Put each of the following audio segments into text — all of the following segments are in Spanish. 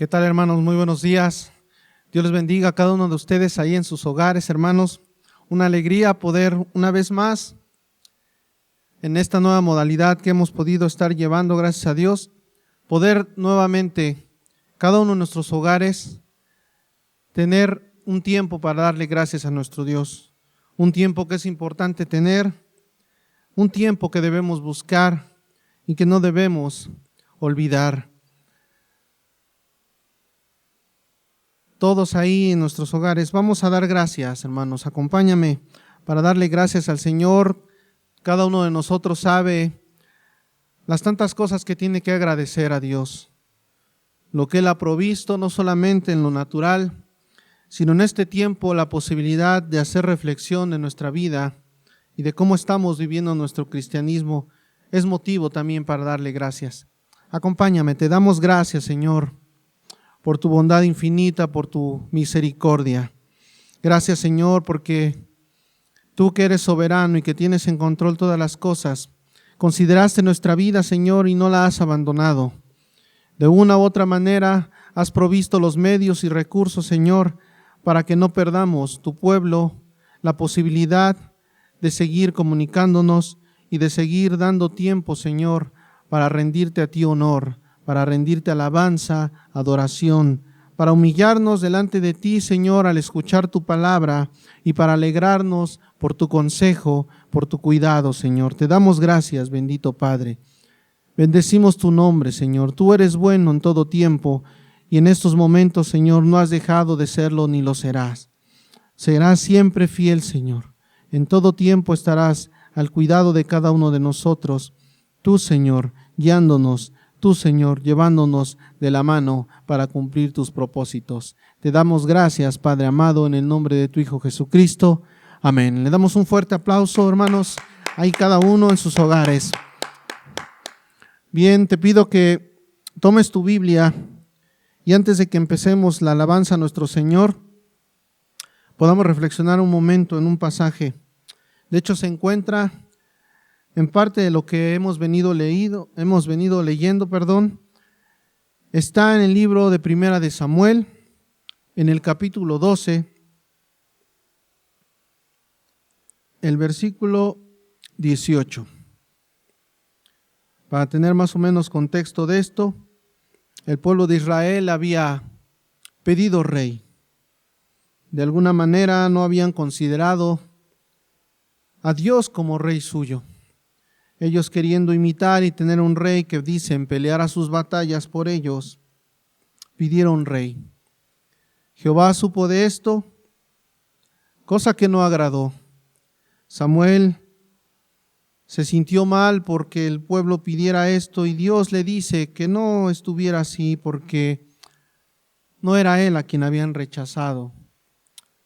¿Qué tal, hermanos? Muy buenos días. Dios les bendiga a cada uno de ustedes ahí en sus hogares, hermanos. Una alegría poder una vez más en esta nueva modalidad que hemos podido estar llevando, gracias a Dios, poder nuevamente cada uno de nuestros hogares tener un tiempo para darle gracias a nuestro Dios. Un tiempo que es importante tener, un tiempo que debemos buscar y que no debemos olvidar. Todos ahí en nuestros hogares, vamos a dar gracias, hermanos. Acompáñame para darle gracias al Señor. Cada uno de nosotros sabe las tantas cosas que tiene que agradecer a Dios. Lo que Él ha provisto, no solamente en lo natural, sino en este tiempo la posibilidad de hacer reflexión de nuestra vida y de cómo estamos viviendo nuestro cristianismo, es motivo también para darle gracias. Acompáñame, te damos gracias, Señor, por tu bondad infinita, por tu misericordia. Gracias, Señor, porque tú que eres soberano y que tienes en control todas las cosas, consideraste nuestra vida, Señor, y no la has abandonado. De una u otra manera has provisto los medios y recursos, Señor, para que no perdamos, tu pueblo, la posibilidad de seguir comunicándonos y de seguir dando tiempo, Señor, para rendirte a ti honor, para rendirte alabanza, adoración, para humillarnos delante de ti, Señor, al escuchar tu palabra y para alegrarnos por tu consejo, por tu cuidado, Señor. Te damos gracias, bendito Padre. Bendecimos tu nombre, Señor. Tú eres bueno en todo tiempo y en estos momentos, Señor, no has dejado de serlo ni lo serás. Serás siempre fiel, Señor. En todo tiempo estarás al cuidado de cada uno de nosotros. Tú, Señor, guiándonos, tú, Señor, llevándonos de la mano para cumplir tus propósitos. Te damos gracias, Padre amado, en el nombre de tu Hijo Jesucristo. Amén. Le damos un fuerte aplauso, hermanos, ahí cada uno en sus hogares. Bien, te pido que tomes tu Biblia y antes de que empecemos la alabanza a nuestro Señor, podamos reflexionar un momento en un pasaje. De hecho, se encuentra en parte de lo que hemos venido leyendo, está en el libro de Primera de Samuel, en el capítulo 12, el versículo 18. Para tener más o menos contexto de esto, el pueblo de Israel había pedido rey. De alguna manera no habían considerado a Dios como rey suyo. Ellos queriendo imitar y tener un rey que dicen peleara sus batallas por ellos, pidieron rey. Jehová supo de esto, cosa que no agradó. Samuel se sintió mal porque el pueblo pidiera esto y Dios le dice que no estuviera así porque no era él a quien habían rechazado,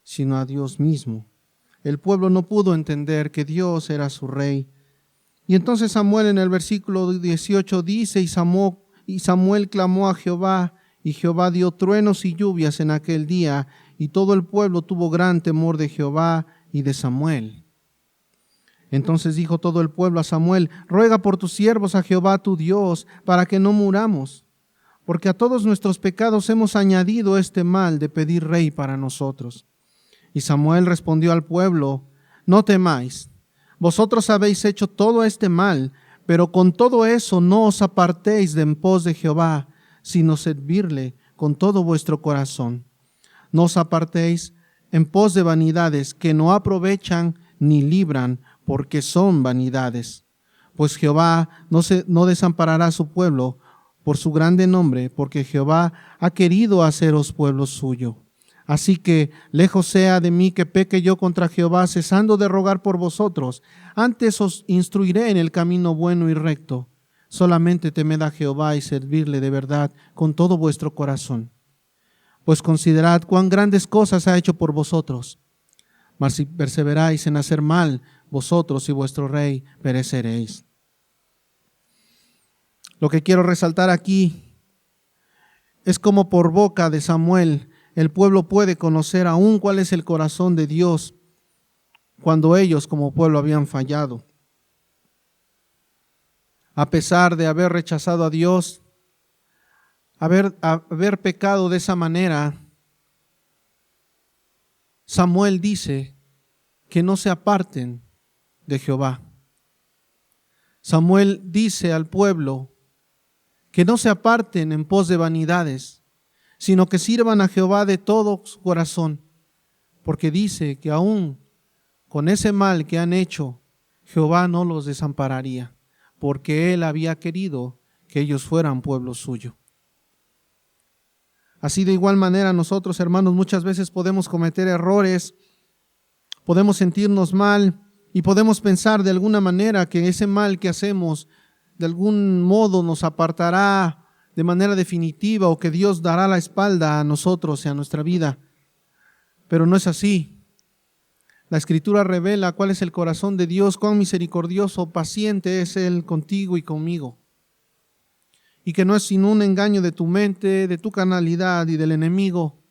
sino a Dios mismo. El pueblo no pudo entender que Dios era su rey. Y entonces Samuel en el versículo 18 dice, y Samuel clamó a Jehová, y Jehová dio truenos y lluvias en aquel día, y todo el pueblo tuvo gran temor de Jehová y de Samuel. Entonces dijo todo el pueblo a Samuel, ruega por tus siervos a Jehová tu Dios, para que no muramos, porque a todos nuestros pecados hemos añadido este mal de pedir rey para nosotros. Y Samuel respondió al pueblo, no temáis. Vosotros habéis hecho todo este mal, pero con todo eso no os apartéis de en pos de Jehová, sino servirle con todo vuestro corazón. No os apartéis en pos de vanidades que no aprovechan ni libran, porque son vanidades. Pues Jehová no desamparará a su pueblo por su grande nombre, porque Jehová ha querido haceros pueblo suyo. Así que lejos sea de mí que peque yo contra Jehová, cesando de rogar por vosotros. Antes os instruiré en el camino bueno y recto. Solamente temed a Jehová y servirle de verdad con todo vuestro corazón. Pues considerad cuán grandes cosas ha hecho por vosotros. Mas si perseveráis en hacer mal, vosotros y vuestro rey pereceréis. Lo que quiero resaltar aquí es como por boca de Samuel el pueblo puede conocer aún cuál es el corazón de Dios cuando ellos como pueblo habían fallado. A pesar de haber rechazado a Dios, haber pecado de esa manera, Samuel dice que no se aparten de Jehová. Samuel dice al pueblo que no se aparten en pos de vanidades, sino que sirvan a Jehová de todo su corazón, porque dice que aún con ese mal que han hecho, Jehová no los desampararía, porque Él había querido que ellos fueran pueblo suyo. Así de igual manera nosotros, hermanos, muchas veces podemos cometer errores, podemos sentirnos mal y podemos pensar de alguna manera que ese mal que hacemos de algún modo nos apartará de manera definitiva o que Dios dará la espalda a nosotros y a nuestra vida. Pero no es así. La Escritura revela cuál es el corazón de Dios, cuán misericordioso, paciente es Él contigo y conmigo. Y que no es sino un engaño de tu mente, de tu carnalidad y del enemigo,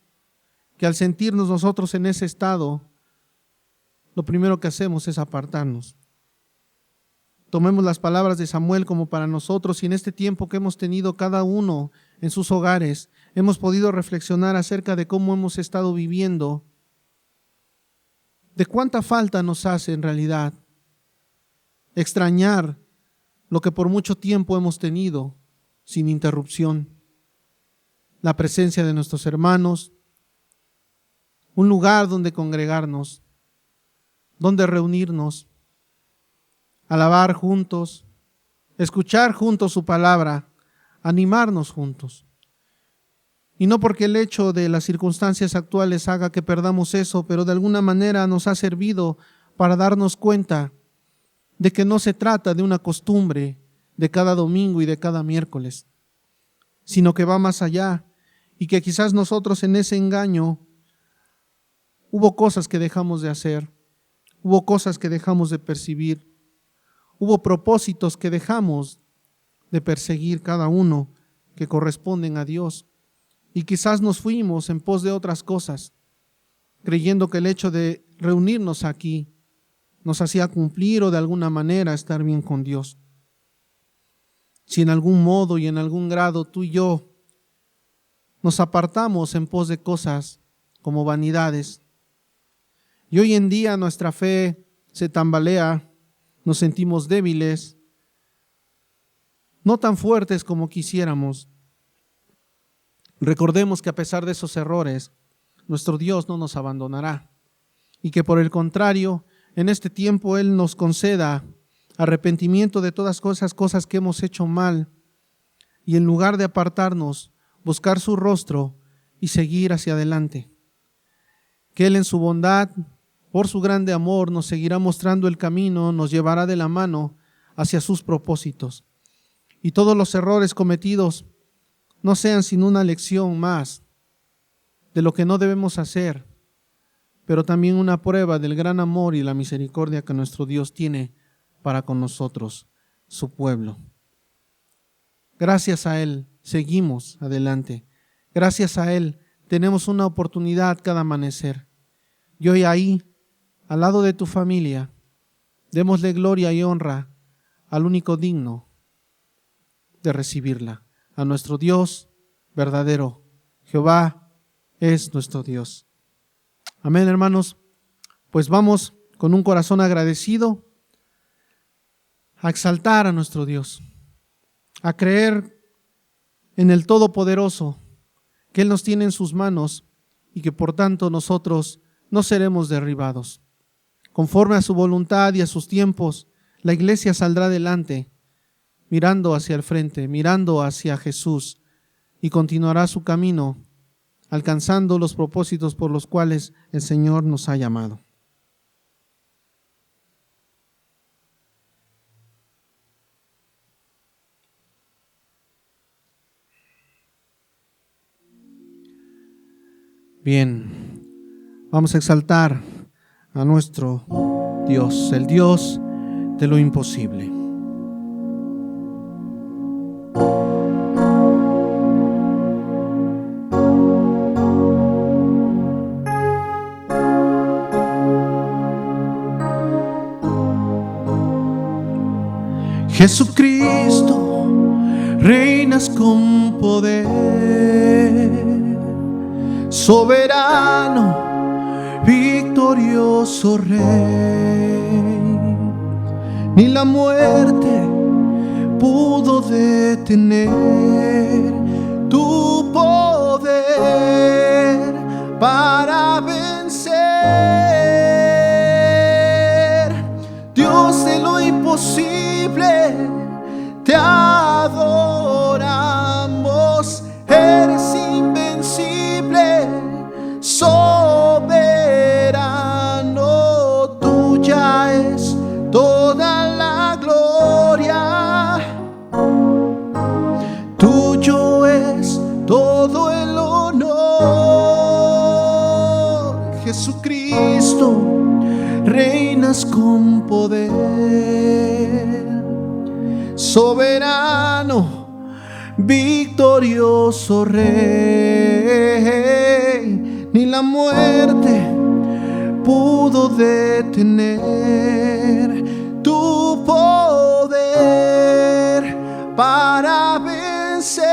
que al sentirnos nosotros en ese estado, lo primero que hacemos es apartarnos. Tomemos las palabras de Samuel como para nosotros, y en este tiempo que hemos tenido cada uno en sus hogares, hemos podido reflexionar acerca de cómo hemos estado viviendo, de cuánta falta nos hace en realidad extrañar lo que por mucho tiempo hemos tenido sin interrupción, la presencia de nuestros hermanos, un lugar donde congregarnos, donde reunirnos, alabar juntos, escuchar juntos su palabra, animarnos juntos. Y no porque el hecho de las circunstancias actuales haga que perdamos eso, pero de alguna manera nos ha servido para darnos cuenta de que no se trata de una costumbre de cada domingo y de cada miércoles, sino que va más allá, y que quizás nosotros en ese engaño hubo cosas que dejamos de hacer, hubo cosas que dejamos de percibir, hubo propósitos que dejamos de perseguir cada uno que corresponden a Dios, y quizás nos fuimos en pos de otras cosas, creyendo que el hecho de reunirnos aquí nos hacía cumplir o de alguna manera estar bien con Dios. Si en algún modo y en algún grado tú y yo nos apartamos en pos de cosas como vanidades, y hoy en día nuestra fe se tambalea, nos sentimos débiles, no tan fuertes como quisiéramos, recordemos que a pesar de esos errores, nuestro Dios no nos abandonará, y que por el contrario, en este tiempo Él nos conceda arrepentimiento de todas esas cosas que hemos hecho mal, y en lugar de apartarnos, buscar su rostro y seguir hacia adelante. Que Él en su bondad, por su grande amor, nos seguirá mostrando el camino, nos llevará de la mano hacia sus propósitos. Y todos los errores cometidos no sean sino una lección más de lo que no debemos hacer, pero también una prueba del gran amor y la misericordia que nuestro Dios tiene para con nosotros, su pueblo. Gracias a Él seguimos adelante. Gracias a Él tenemos una oportunidad cada amanecer. Y hoy ahí, al lado de tu familia, démosle gloria y honra al único digno de recibirla, a nuestro Dios verdadero. Jehová es nuestro Dios. Amén, hermanos. Pues vamos con un corazón agradecido a exaltar a nuestro Dios, a creer en el Todopoderoso, que Él nos tiene en sus manos y que por tanto nosotros no seremos derribados. Conforme a su voluntad y a sus tiempos, la iglesia saldrá adelante, mirando hacia el frente, mirando hacia Jesús, y continuará su camino, alcanzando los propósitos por los cuales el Señor nos ha llamado. Bien, vamos a exaltar a nuestro Dios, el Dios de lo imposible. Jesucristo reina reinas con poder, soberano, victorioso Rey. Ni la muerte pudo detener tu poder para vencer. Dios de lo imposible, te adoramos. Eres invencible, soberano. Tuya es toda la gloria, tuyo es todo el honor. Jesucristo, reinas con poder, soberano, victorioso Rey. Ni la muerte pudo detener tu poder para vencer.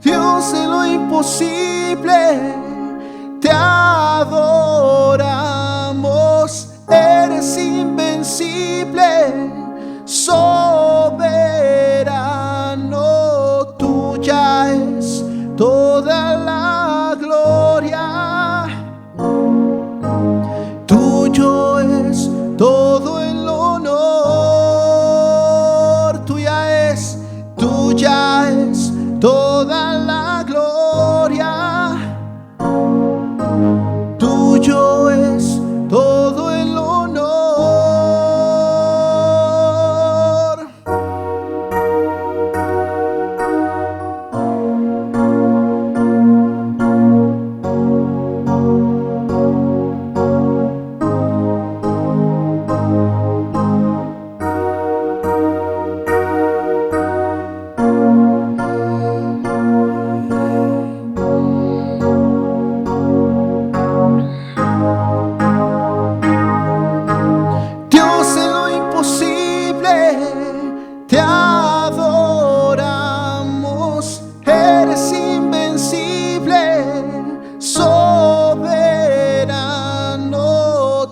Dios de lo imposible, te adoramos. Eres invencible, soberano. Tuya es toda la gloria, tuyo es todo el honor. Tuya es toda la gloria, tuyo es todo el honor. Te adoramos, eres invencible, soberano.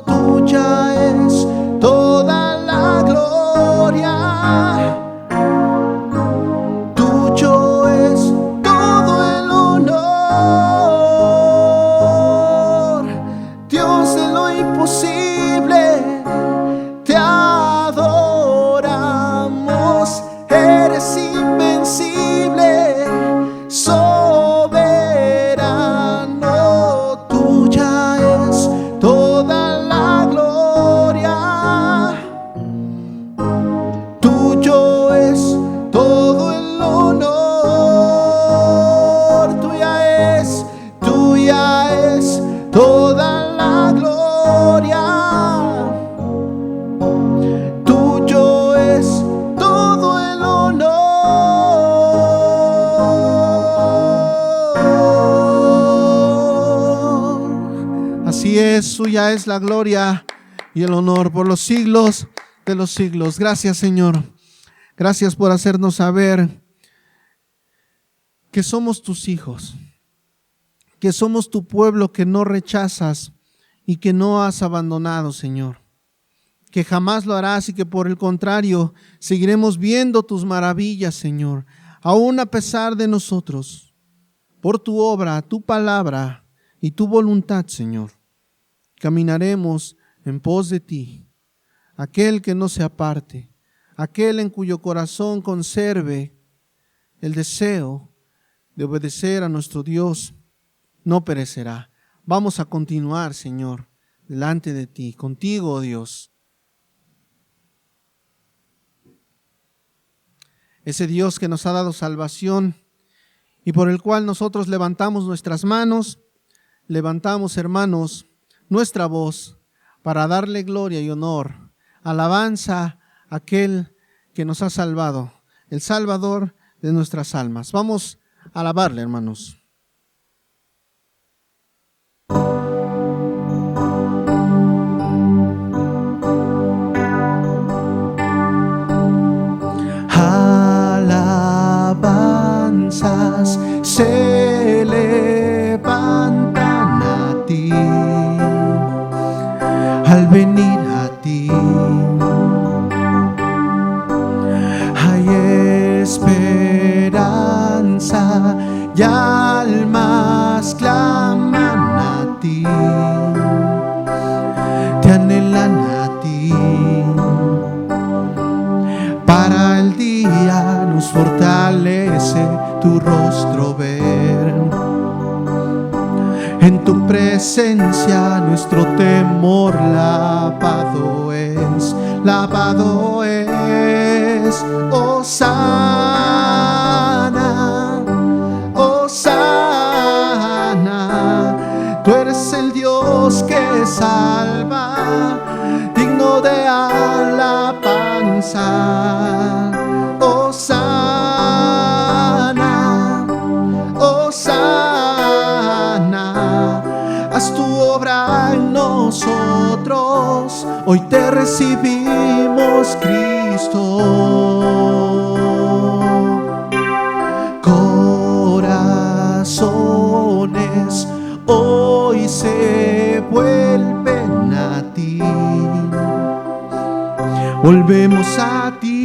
Tuya es toda la gloria, tuyo es todo el honor. Dios de lo imposible, te adoramos. Eres invencible, soberano. Tuya es toda la gloria, tuyo es todo el honor. Tuya es toda la gloria, tuyo es todo el honor. Así es, suya es la gloria y el honor por los siglos de los siglos. Gracias, Señor. Gracias por hacernos saber que somos tus hijos, que somos tu pueblo que no rechazas y que no has abandonado, Señor. Que jamás lo harás y que por el contrario seguiremos viendo tus maravillas, Señor, aún a pesar de nosotros, por tu obra, tu palabra y tu voluntad, Señor. Caminaremos en pos de ti, aquel que no se aparte, aquel en cuyo corazón conserve el deseo de obedecer a nuestro Dios, no perecerá. Vamos a continuar, Señor, delante de ti, contigo, oh Dios. Ese Dios que nos ha dado salvación y por el cual nosotros levantamos nuestras manos, levantamos, hermanos, nuestra voz para darle gloria y honor, alabanza a aquel que nos ha salvado, el Salvador de nuestras almas. Vamos a alabarle, hermanos. y almas claman a ti, te anhelan a ti. Para el día nos fortalece tu rostro ver. En tu presencia nuestro temor lavado es, lavado es. Hosana, Hosana, tú eres el Dios que salva, digno de alabanza. Hosana, Hosana, haz tu obra en nosotros, hoy te recibimos, Cristo. Corazones hoy se vuelven a ti, volvemos a ti.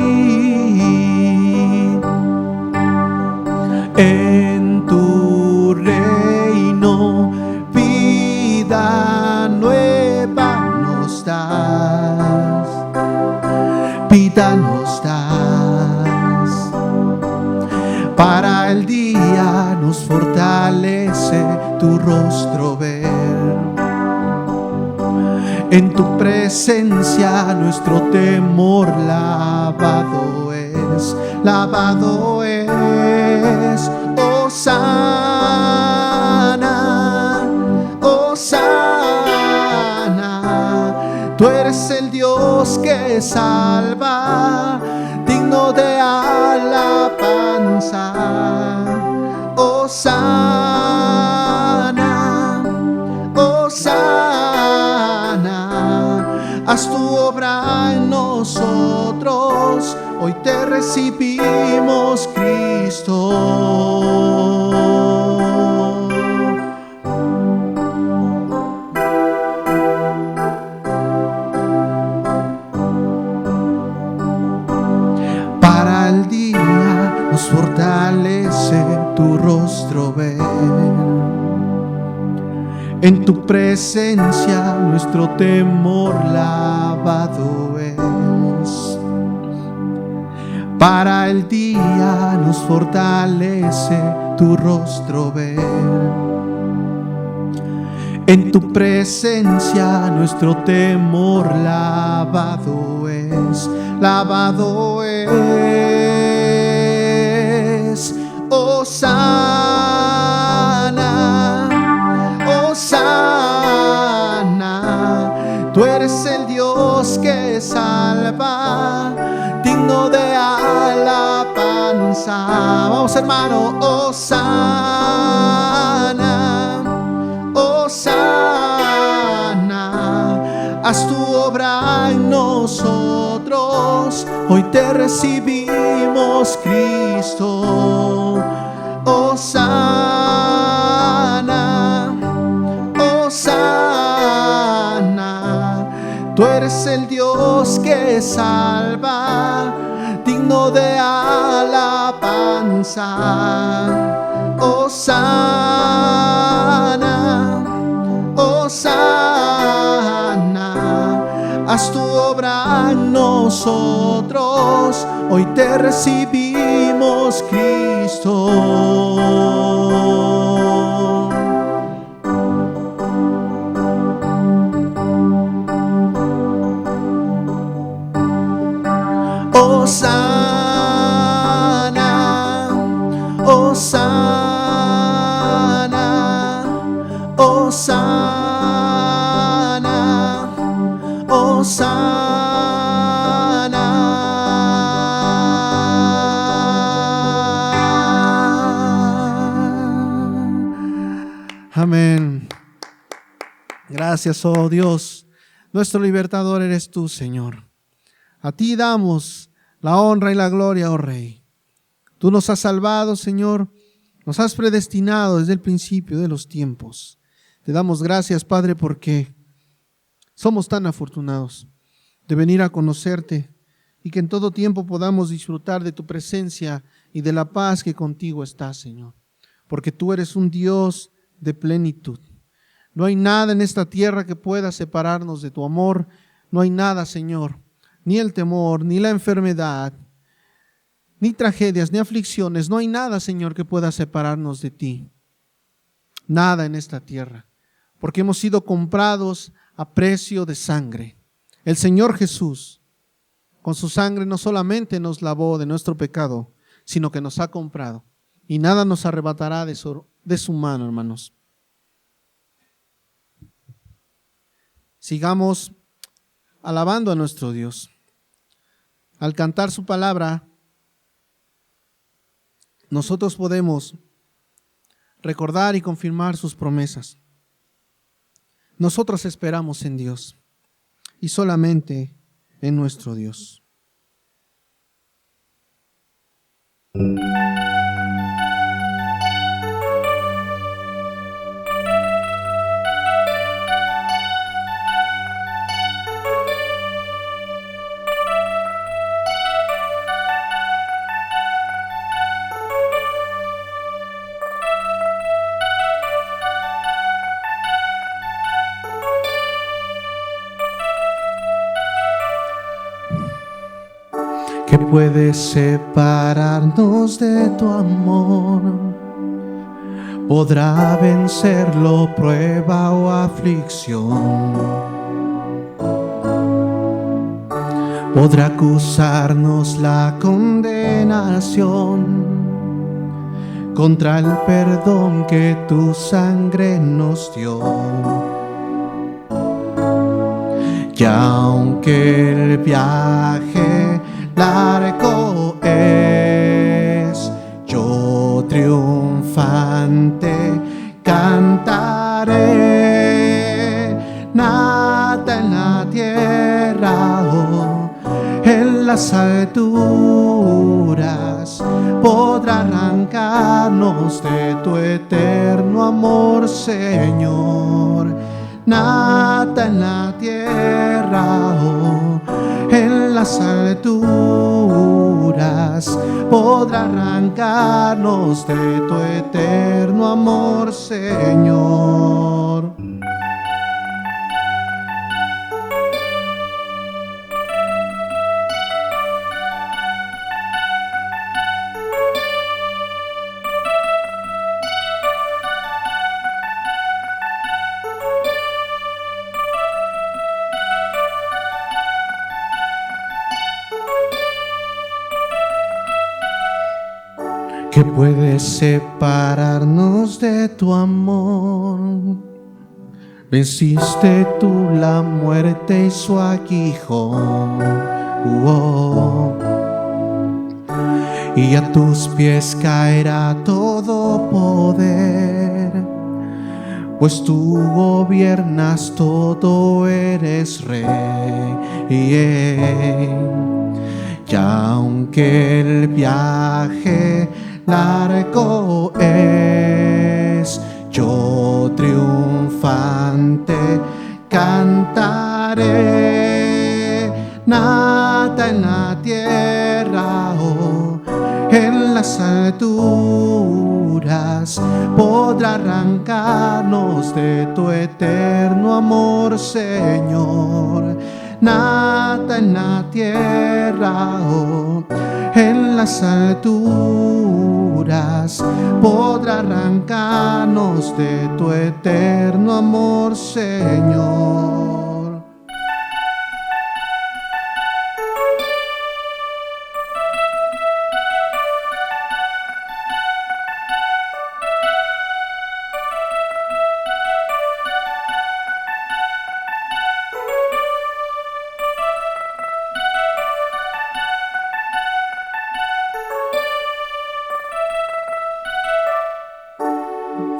En tu reino vida nueva nos das, vida nos das. Para el día nos fortalece tu rostro ver. En tu presencia nuestro temor lavado es, lavado es. Hosana, Hosana, tú eres el Dios que salva, digno de alabanza. Hosana, Hosana, haz tu obra en nosotros, hoy te recibimos, Cristo. Para el día nos fortalece tu rostro ver. En tu presencia nuestro temor lavado es. Para el día nos fortalece tu rostro ver. En tu presencia nuestro temor lavado es, lavado es. Hosana, Hosana, tú eres el Dios que salva, digno de alabanza. Vamos, hermano. Hosana, Hosana, haz tu obra en nosotros, hoy te recibimos, Cristo. Hosana, Hosana, tú eres el Dios que salva, digno de alabanza. Hosana, Hosana, haz tu obra en nosotros, hoy te recibimos, Cristo. Hosana, Hosana, Hosana, Hosana. Amén. Gracias, oh Dios. Nuestro libertador eres tú, Señor. A ti damos la honra y la gloria, oh Rey. Tú nos has salvado, Señor. Nos has predestinado desde el principio de los tiempos. Te damos gracias, Padre, porque somos tan afortunados de venir a conocerte y que en todo tiempo podamos disfrutar de tu presencia y de la paz que contigo está, Señor. porque tú eres un Dios de plenitud. No hay nada en esta tierra que pueda separarnos de tu amor. No hay nada, Señor, ni el temor, ni la enfermedad, ni tragedias, ni aflicciones. No hay nada, Señor, que pueda separarnos de ti. Nada en esta tierra, porque hemos sido comprados a precio de sangre. El Señor Jesús, con su sangre, no solamente nos lavó de nuestro pecado, sino que nos ha comprado. Y nada nos arrebatará de su mano, hermanos. Sigamos alabando a nuestro Dios. Al cantar su palabra, nosotros podemos recordar y confirmar sus promesas. Nosotros esperamos en Dios y solamente en nuestro Dios. ¿Qué puede separarnos de tu amor? ¿Podrá vencerlo prueba o aflicción? ¿Podrá acusarnos la condenación contra el perdón que tu sangre nos dio? Y aunque el viaje largo es, yo triunfante cantaré. Nada en la tierra o en las alturas podrá arrancarnos de tu eterno amor, Señor. Nada en la tierra o en las alturas podrá arrancarnos de tu eterno amor, Señor. ¿Qué puede separarnos de tu amor? Venciste tú la muerte y su aguijón. Y a tus pies caerá todo poder, pues tú gobiernas todo, eres rey. Y aunque el viaje largo es, yo triunfante cantaré. Nada en la tierra o en las alturas podrá arrancarnos de tu eterno amor, Señor. Nada en la tierra o en las alturas podrá arrancarnos de tu eterno amor, Señor.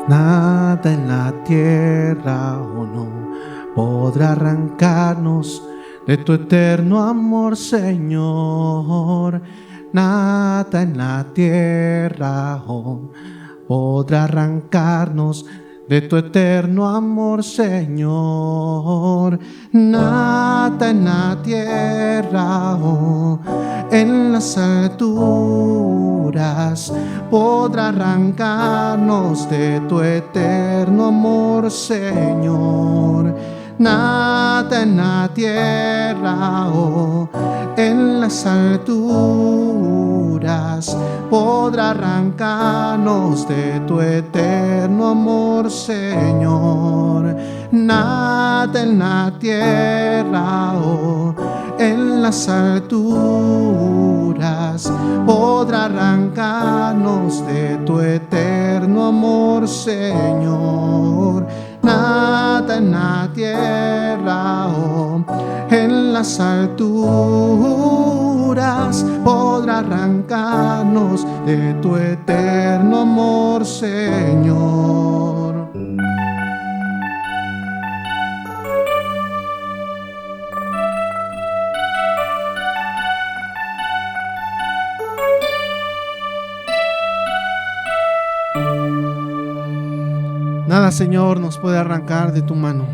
Nada en la tierra o no podrá arrancarnos de tu eterno amor, Señor. Nada en la tierra o podrá arrancarnos de tu eterno amor, Señor. Nada en la tierra o en las alturas podrá arrancarnos de tu eterno amor, Señor. Nada en la tierra o en las alturas podrá arrancarnos de tu eterno amor, Señor. Nada en la tierra o en las alturas podrá arrancarnos de tu eterno amor, Señor. Nada en la tierra o en las alturas podrá arrancarnos de tu eterno amor, Señor. Nada, Señor, nos puede arrancar de tu mano.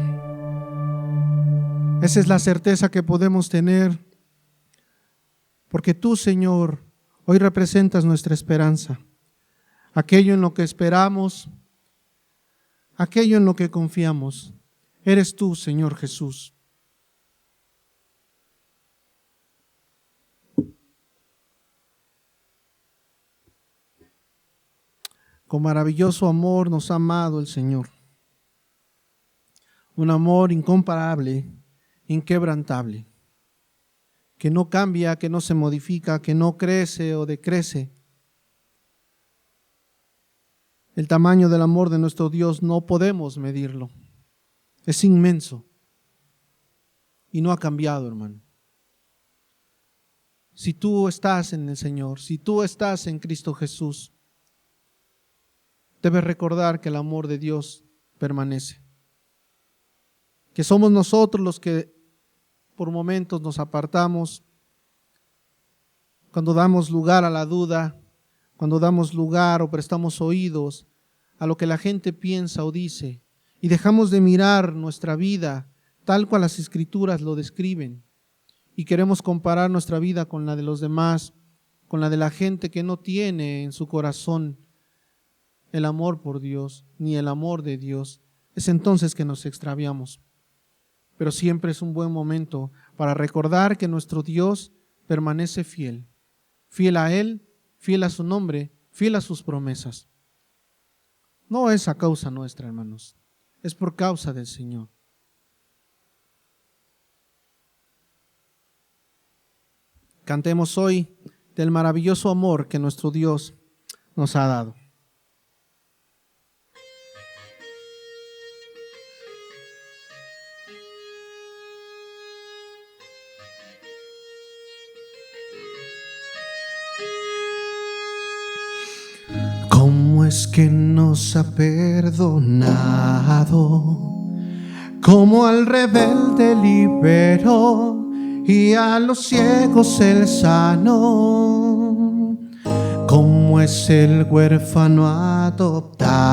Esa es la certeza que podemos tener, porque tú, Señor, hoy representas nuestra esperanza, aquello en lo que esperamos, aquello en lo que confiamos. Eres tú, Señor Jesús. Con maravilloso amor nos ha amado el Señor. Un amor incomparable, inquebrantable, que no cambia, que no se modifica, que no crece o decrece. El tamaño del amor de nuestro Dios no podemos medirlo. Es inmenso y no ha cambiado, hermano. Si tú estás en el Señor, si tú estás en Cristo Jesús, debes recordar que el amor de Dios permanece. Que somos nosotros los que por momentos nos apartamos, cuando damos lugar a la duda, cuando damos lugar o prestamos oídos a lo que la gente piensa o dice, y dejamos de mirar nuestra vida tal cual las Escrituras lo describen, y queremos comparar nuestra vida con la de los demás, con la de la gente que no tiene en su corazón el amor por Dios, ni el amor de Dios. Es entonces que nos extraviamos. Pero siempre es un buen momento para recordar que nuestro Dios permanece fiel. Fiel a Él, fiel a su nombre, fiel a sus promesas. No es a causa nuestra, hermanos. Es por causa del Señor. Cantemos hoy del maravilloso amor que nuestro Dios nos ha dado. ¿Cómo es que nos ha perdonado? Como al rebelde liberó y a los ciegos Él sanó. Como es el huérfano adoptado,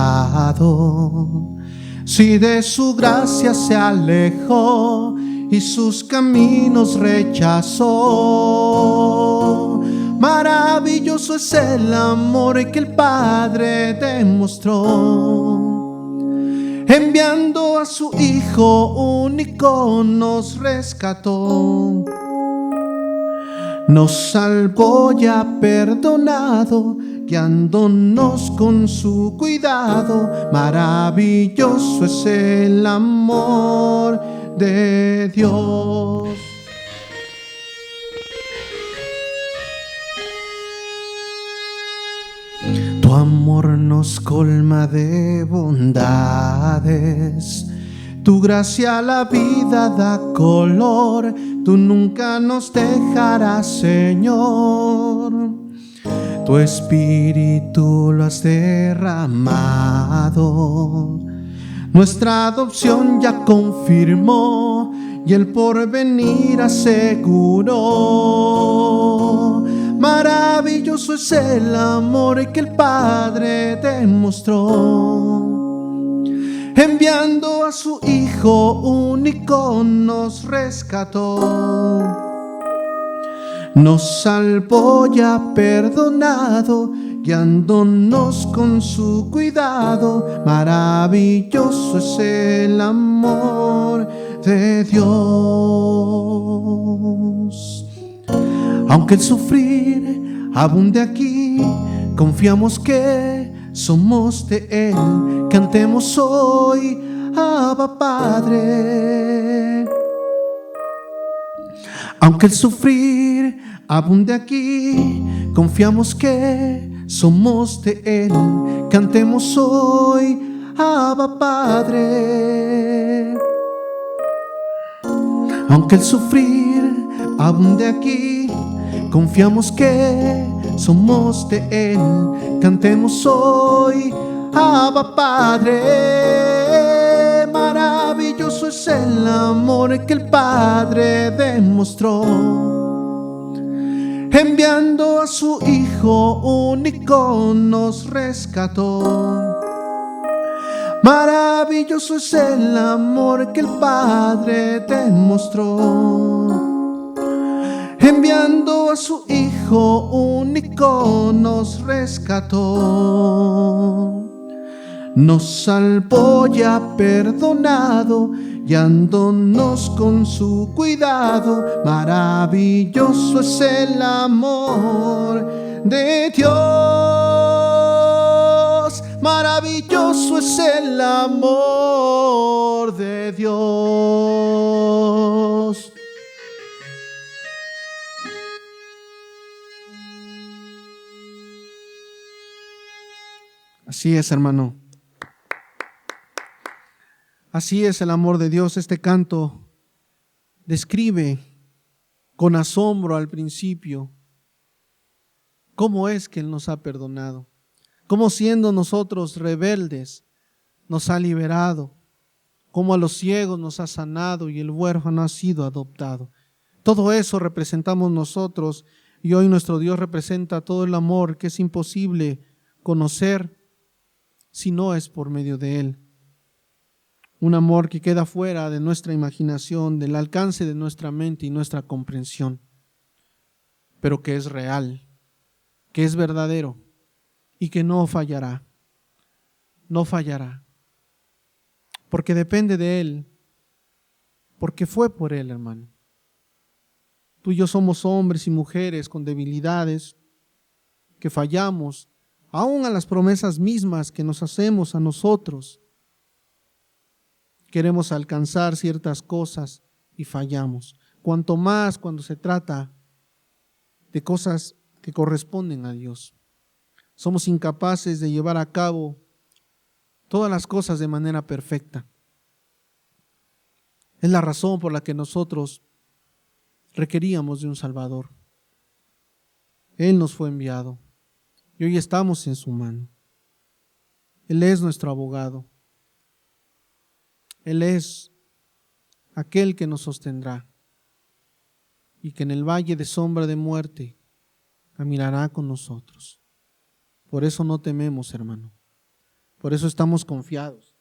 si de su gracia se alejó y sus caminos rechazó. Maravilloso es el amor que el Padre demostró, enviando a su Hijo único nos rescató. Nos salvó y ha perdonado, guiándonos con su cuidado. Maravilloso es el amor de Dios. Tu amor nos colma de bondades, tu gracia a la vida da color, tú nunca nos dejarás, Señor. Tu espíritu lo has derramado, nuestra adopción ya confirmó y el porvenir aseguró. Maravilloso es el amor que el Padre demostró, enviando a su Hijo único nos rescató. Nos salvó y ha perdonado, guiándonos con su cuidado. Maravilloso es el amor de Dios. Aunque el sufrir abunde aquí, confiamos que somos de Él. Cantemos hoy, Abba Padre. Aunque el sufrir abunde aquí, confiamos que somos de Él. Cantemos hoy, Abba Padre. Aunque el sufrir abunde aquí, confiamos que somos de Él. Cantemos hoy, Abba Padre. Maravilloso es el amor que el Padre demostró, enviando a su Hijo único nos rescató. Maravilloso es el amor que el Padre demostró, enviando a su Hijo único nos rescató. Nos salvó y ha perdonado, guiándonos con su cuidado. Maravilloso es el amor de Dios. Maravilloso es el amor de Dios. Así es, hermano. Así es el amor de Dios. Este canto describe con asombro al principio cómo es que Él nos ha perdonado, cómo siendo nosotros rebeldes nos ha liberado, cómo a los ciegos nos ha sanado y el huérfano ha sido adoptado. Todo eso representamos nosotros y hoy nuestro Dios representa todo el amor que es imposible conocer si no es por medio de Él. Un amor que queda fuera de nuestra imaginación, del alcance de nuestra mente y nuestra comprensión, pero que es real, que es verdadero y que no fallará. No fallará. Porque depende de Él, porque fue por Él, hermano. Tú y yo somos hombres y mujeres con debilidades, que fallamos, aún a las promesas mismas que nos hacemos a nosotros. Queremos alcanzar ciertas cosas y fallamos. Cuanto más cuando se trata de cosas que corresponden a Dios. Somos incapaces de llevar a cabo todas las cosas de manera perfecta. Es la razón por la que nosotros requeríamos de un Salvador. Él nos fue enviado y hoy estamos en su mano. Él es nuestro abogado. Él es aquel que nos sostendrá y que en el valle de sombra de muerte caminará con nosotros. Por eso no tememos, hermano. Por eso estamos confiados.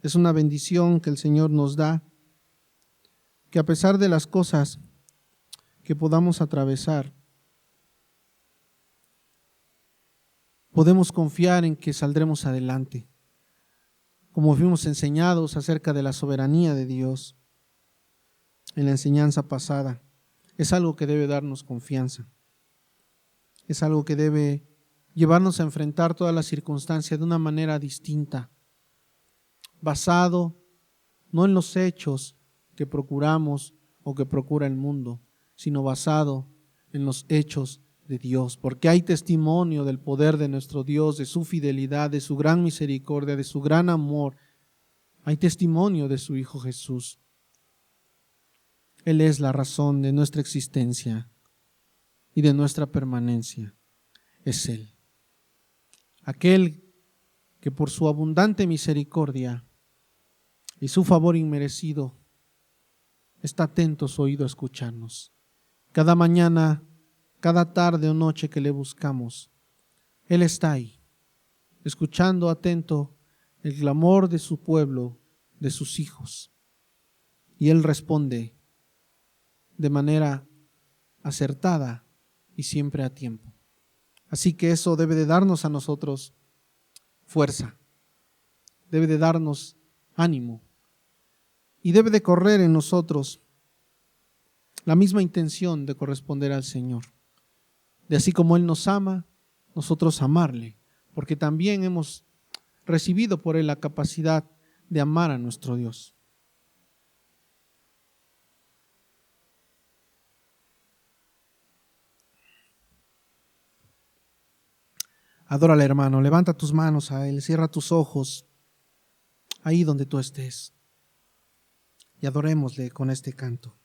Es una bendición que el Señor nos da, que a pesar de las cosas que podamos atravesar, podemos confiar en que saldremos adelante, como fuimos enseñados acerca de la soberanía de Dios en la enseñanza pasada. Es algo que debe darnos confianza. Es algo que debe llevarnos a enfrentar todas las circunstancias de una manera distinta, basado no en los hechos que procuramos o que procura el mundo, sino basado en los hechos de Dios, porque hay testimonio del poder de nuestro Dios, de su fidelidad, de su gran misericordia, de su gran amor. Hay testimonio de su Hijo Jesús. Él es la razón de nuestra existencia y de nuestra permanencia. Es Él, aquel que por su abundante misericordia y su favor inmerecido está atento su oído a escucharnos. Cada mañana, cada tarde o noche que le buscamos, Él está ahí. escuchando atento el clamor de su pueblo, de sus hijos. Y Él responde de manera acertada y siempre a tiempo. Así que eso debe de darnos a nosotros fuerza, debe de darnos ánimo y debe de correr en nosotros la misma intención de corresponder al Señor. De así como Él nos ama, nosotros amarle, porque también hemos recibido por Él la capacidad de amar a nuestro Dios. Adórale, hermano, levanta tus manos a Él, cierra tus ojos ahí donde tú estés y adorémosle con este canto.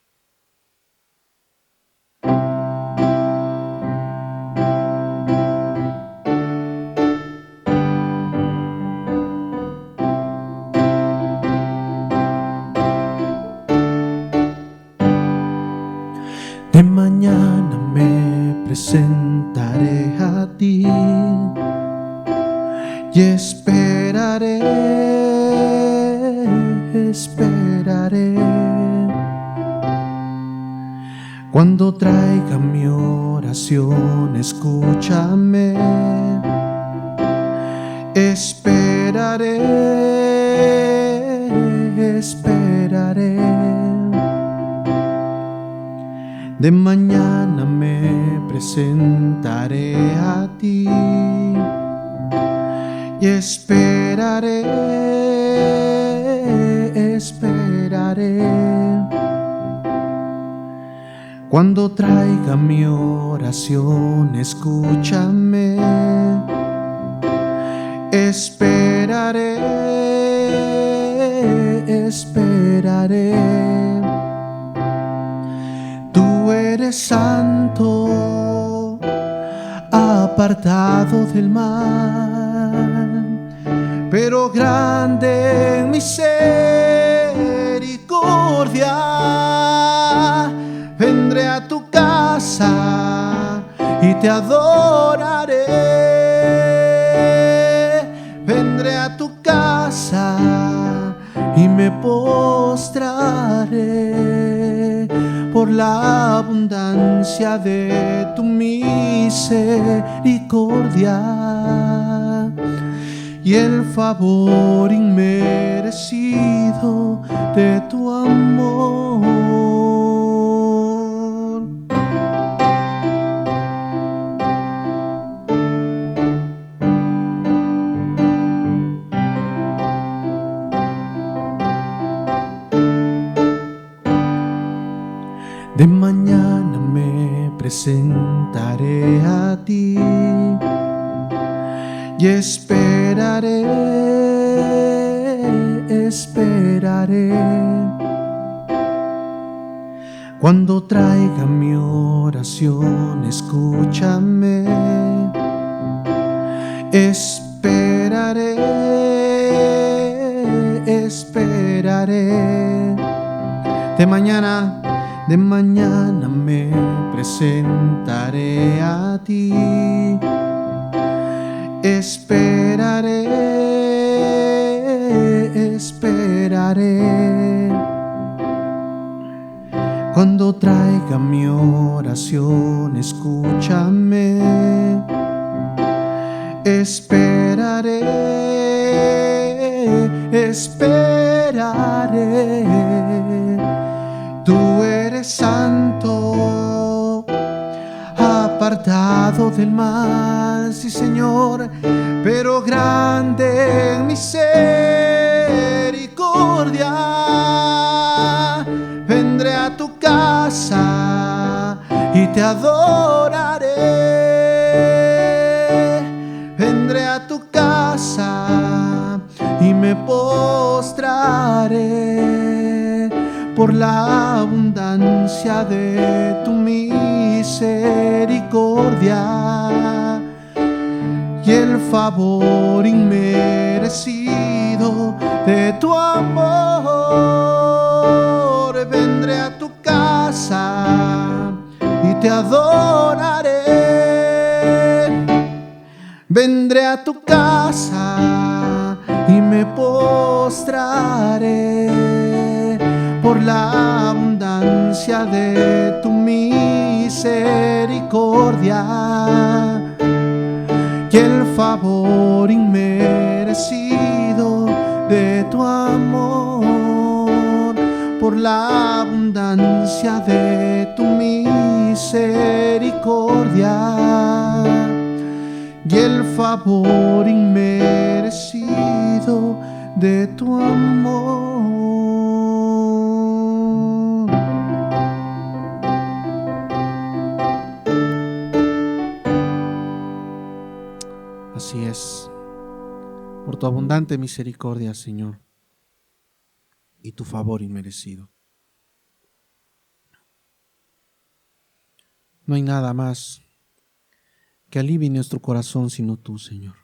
De mañana me presentaré a ti y esperaré. Cuando traiga mi oración, escúchame. Esperaré. De mañana me presentaré a ti y esperaré. Cuando traiga mi oración, escúchame. Esperaré. Tú eres santo, apartado del mal, pero grande en misericordia. Vendré a tu casa y te adoraré. Vendré a tu casa y me postraré por la abundancia de tu misericordia y el favor inmerecido de tu amor. De mañana me presentaré a ti y esperaré. Cuando traiga mi oración, escúchame. Esperaré. De mañana me presentaré a ti. Esperaré. Cuando traiga mi oración, escúchame. Esperaré. Tú eres santo, apartado del mal, sí Señor, pero grande en misericordia. Vendré a tu casa y te adoraré. Vendré a tu casa y me postraré por la abundancia de tu misericordia y el favor inmerecido de tu amor. Vendré a tu casa y te adoraré. Vendré a tu casa y me postraré por la abundancia de tu misericordia y el favor inmerecido de tu amor, por la abundancia de tu misericordia y el favor inmerecido de tu amor. Así es, por tu abundante misericordia, Señor, y tu favor inmerecido. No hay nada más que alivie nuestro corazón sino tú, Señor.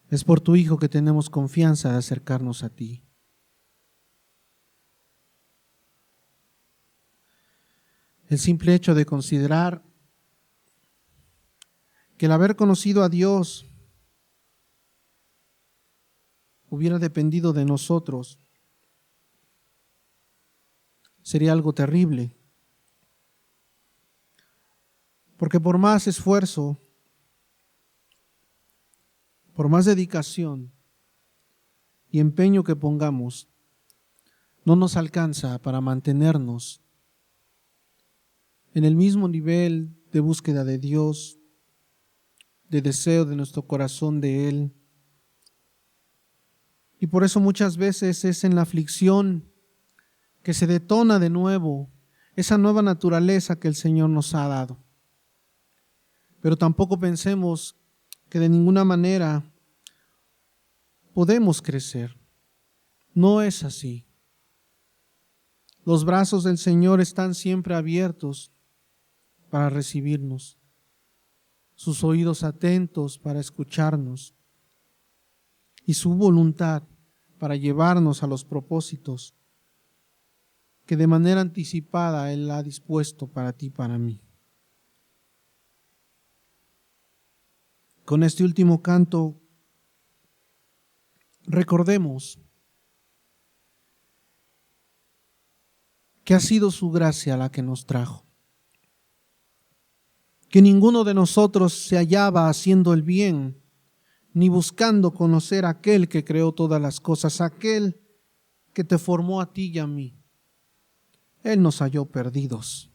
Es por tu Hijo que tenemos confianza de acercarnos a ti. El simple hecho de considerar que el haber conocido a Dios hubiera dependido de nosotros sería algo terrible. Porque por más esfuerzo, por más dedicación y empeño que pongamos, no nos alcanza para mantenernos en el mismo nivel de búsqueda de Dios, de deseo de nuestro corazón de Él. Y por eso muchas veces es en la aflicción que se detona de nuevo esa nueva naturaleza que el Señor nos ha dado. Pero tampoco pensemos que de ninguna manera podemos crecer. No es así. Los brazos del Señor están siempre abiertos para recibirnos, sus oídos atentos para escucharnos y su voluntad para llevarnos a los propósitos que de manera anticipada Él ha dispuesto para ti y para mí. Con este último canto, recordemos que ha sido su gracia la que nos trajo. Que ninguno de nosotros se hallaba haciendo el bien, ni buscando conocer a aquel que creó todas las cosas, aquel que te formó a ti y a mí. Él nos halló perdidos.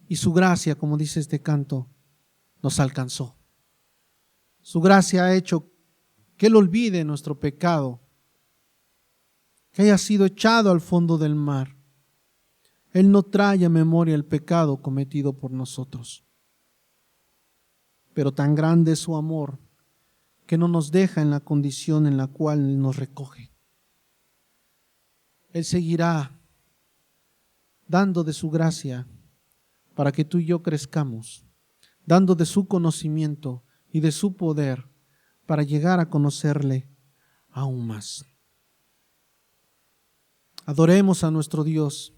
Y su gracia, como dice este canto, nos alcanzó. Su gracia ha hecho que Él olvide nuestro pecado, que haya sido echado al fondo del mar. Él no trae a memoria el pecado cometido por nosotros. Pero tan grande es su amor que no nos deja en la condición en la cual Él nos recoge. Él seguirá dando de su gracia para que tú y yo crezcamos, dando de su conocimiento y de su poder para llegar a conocerle aún más. Adoremos a nuestro Dios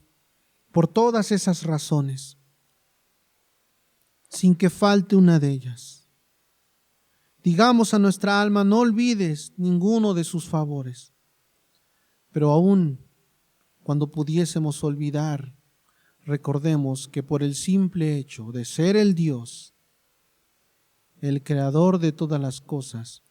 por todas esas razones, sin que falte una de ellas. Digamos a nuestra alma, no olvides ninguno de sus favores, pero aún cuando pudiésemos olvidar, recordemos que por el simple hecho de ser el Dios, el creador de todas las cosas,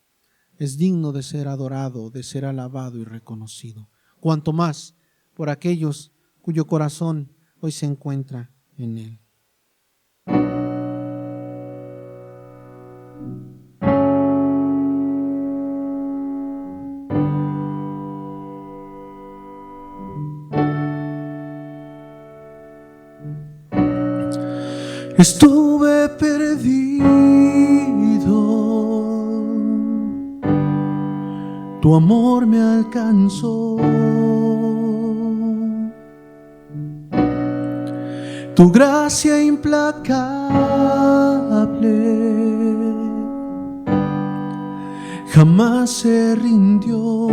es digno de ser adorado, de ser alabado y reconocido. Cuanto más por aquellos cuyo corazón hoy se encuentra en Él. Estuve perdido, tu amor me alcanzó, tu gracia implacable jamás se rindió.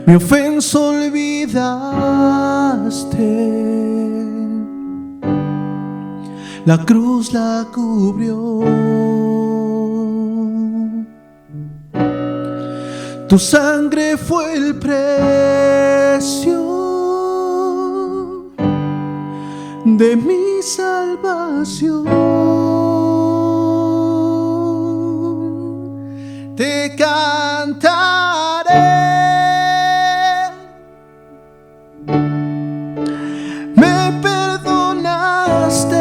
Mi ofensa olvidada la cruz la cubrió. Tu sangre fue el precio de mi salvación. Te cantaré, me perdonaste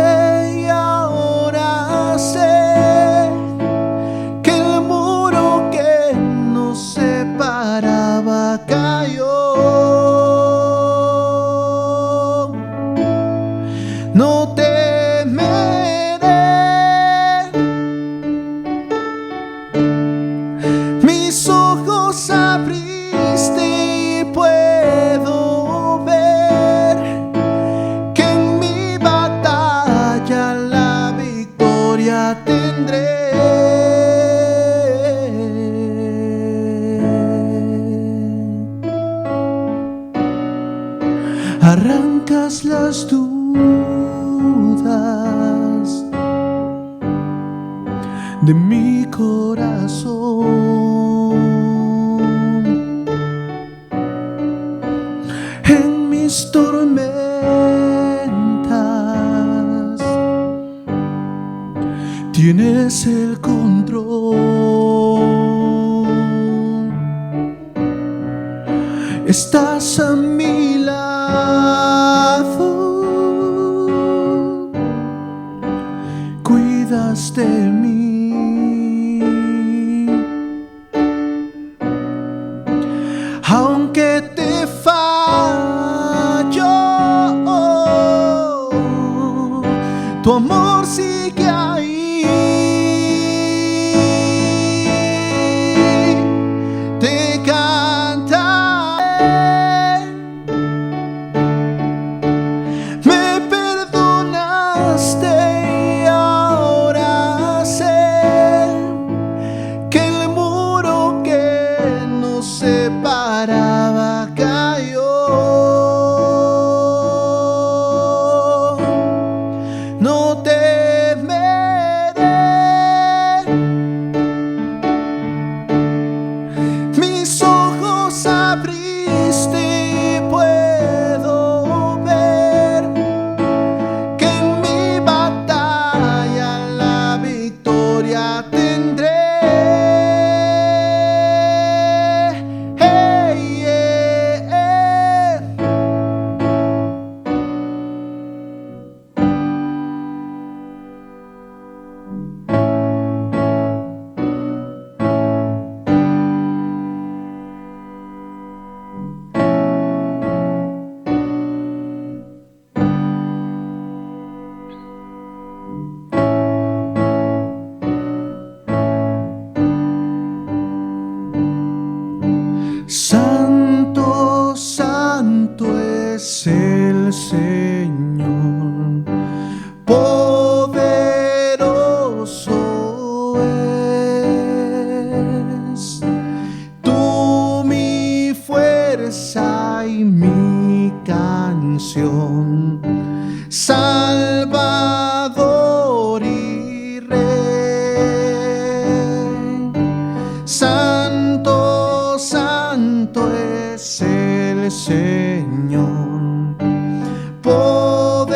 y ahora sé que el muro que nos separaba cayó. No temeré, mis ojos abriste y puedo ver que en mi batalla la victoria tendré. Arrancas las dudas de mi corazón. En mis tormentas tienes el control. Estás a mi lado, cuidas de mí. Aunque te fallo, tu amor sigue ahí. Te cantaré, me perdonaste y ahora sé que el muro que nos separaba cayó. No temeré, mis ojos abriste y puedo ver que en mi batalla la victoria tendré. Santo, santo es el Señor, poderoso es. Tú mi fuerza y mi canción, Salvador y Rey. Santo, santo es el Señor, poderoso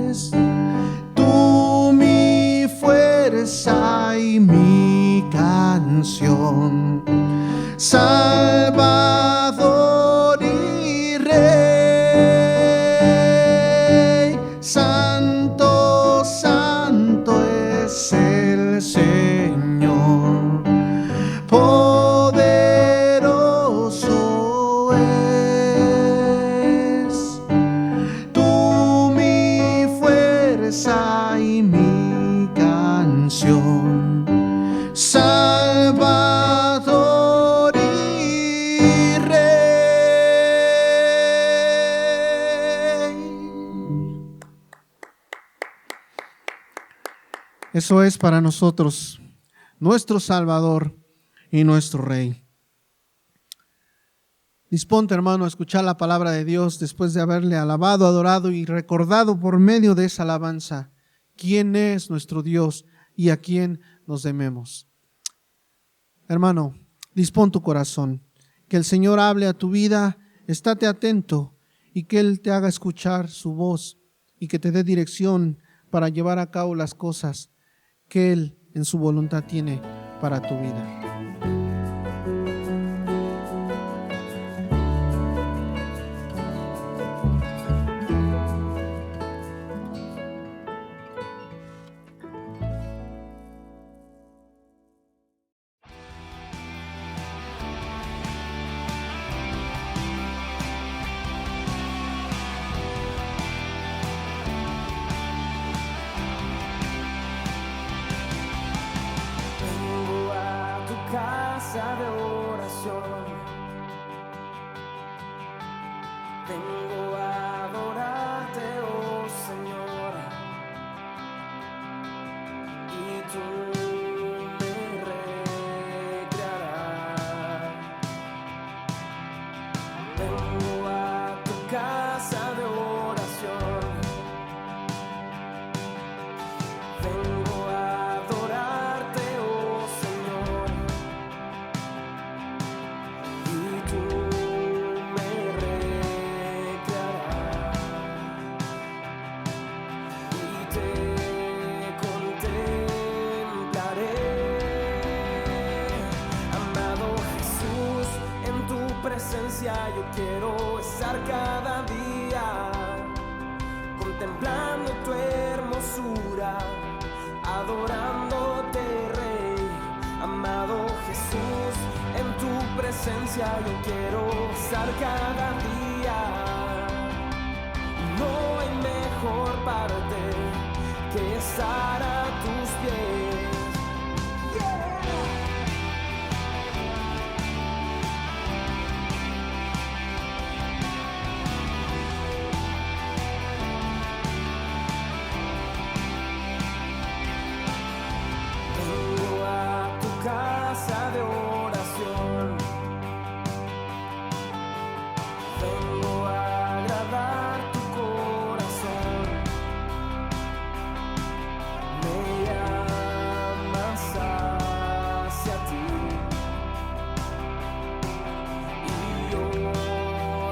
es. Tú mi fuerza y mi canción, Salvador y Rey. Santo, santo es el Señor, poderoso es. Tú mi fuerza y mi canción, Salvador y Rey. Eso es para nosotros, nuestro Salvador y nuestro Rey. Disponte, hermano, a escuchar la palabra de Dios después de haberle alabado, adorado y recordado por medio de esa alabanza quién es nuestro Dios y a quién nos tememos. Hermano, dispón tu corazón, que el Señor hable a tu vida, estate atento y que Él te haga escuchar su voz y que te dé dirección para llevar a cabo las cosas que Él en su voluntad tiene para tu vida. Casa de oración, vengo a adorarte, oh Señor, y tú me recrearás. Vengo a tu casa de oración, vengo a adorarte, oh Señor. Yo quiero estar cada día contemplando tu hermosura, adorándote, Rey. Amado Jesús, en tu presencia yo quiero estar cada día. No hay mejor parte que estar a tus pies. Casa de oración, vengo a agradar tu corazón, me llamas hacia ti y yo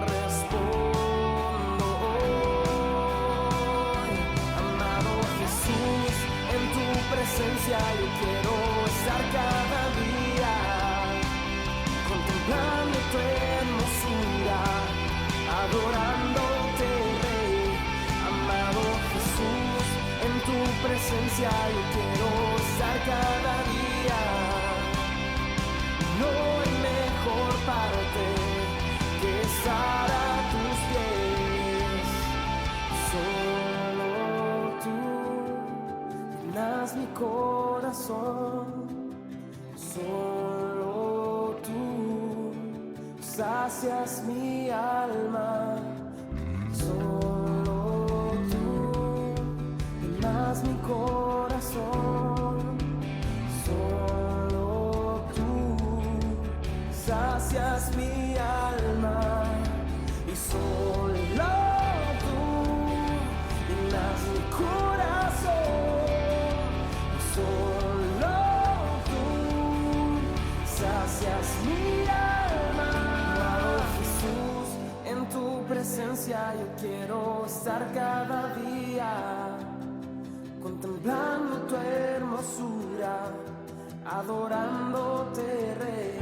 respondo hoy. Amado Jesús, en tu presencia yo quiero estar cada día, contemplando tu hermosura, adorándote, Rey. Amado Jesús, en tu presencia yo quiero estar cada día. No hay mejor parte que estar a tus pies. Solo tú llenas mi corazón. Solo tú sacias mi alma, solo tú llenas mi corazón, solo tú sacias mi alma y solo tú llenas mi corazón, solo sacias mi alma. Amado Jesús, en tu presencia yo quiero estar cada día, contemplando tu hermosura, adorándote, Rey.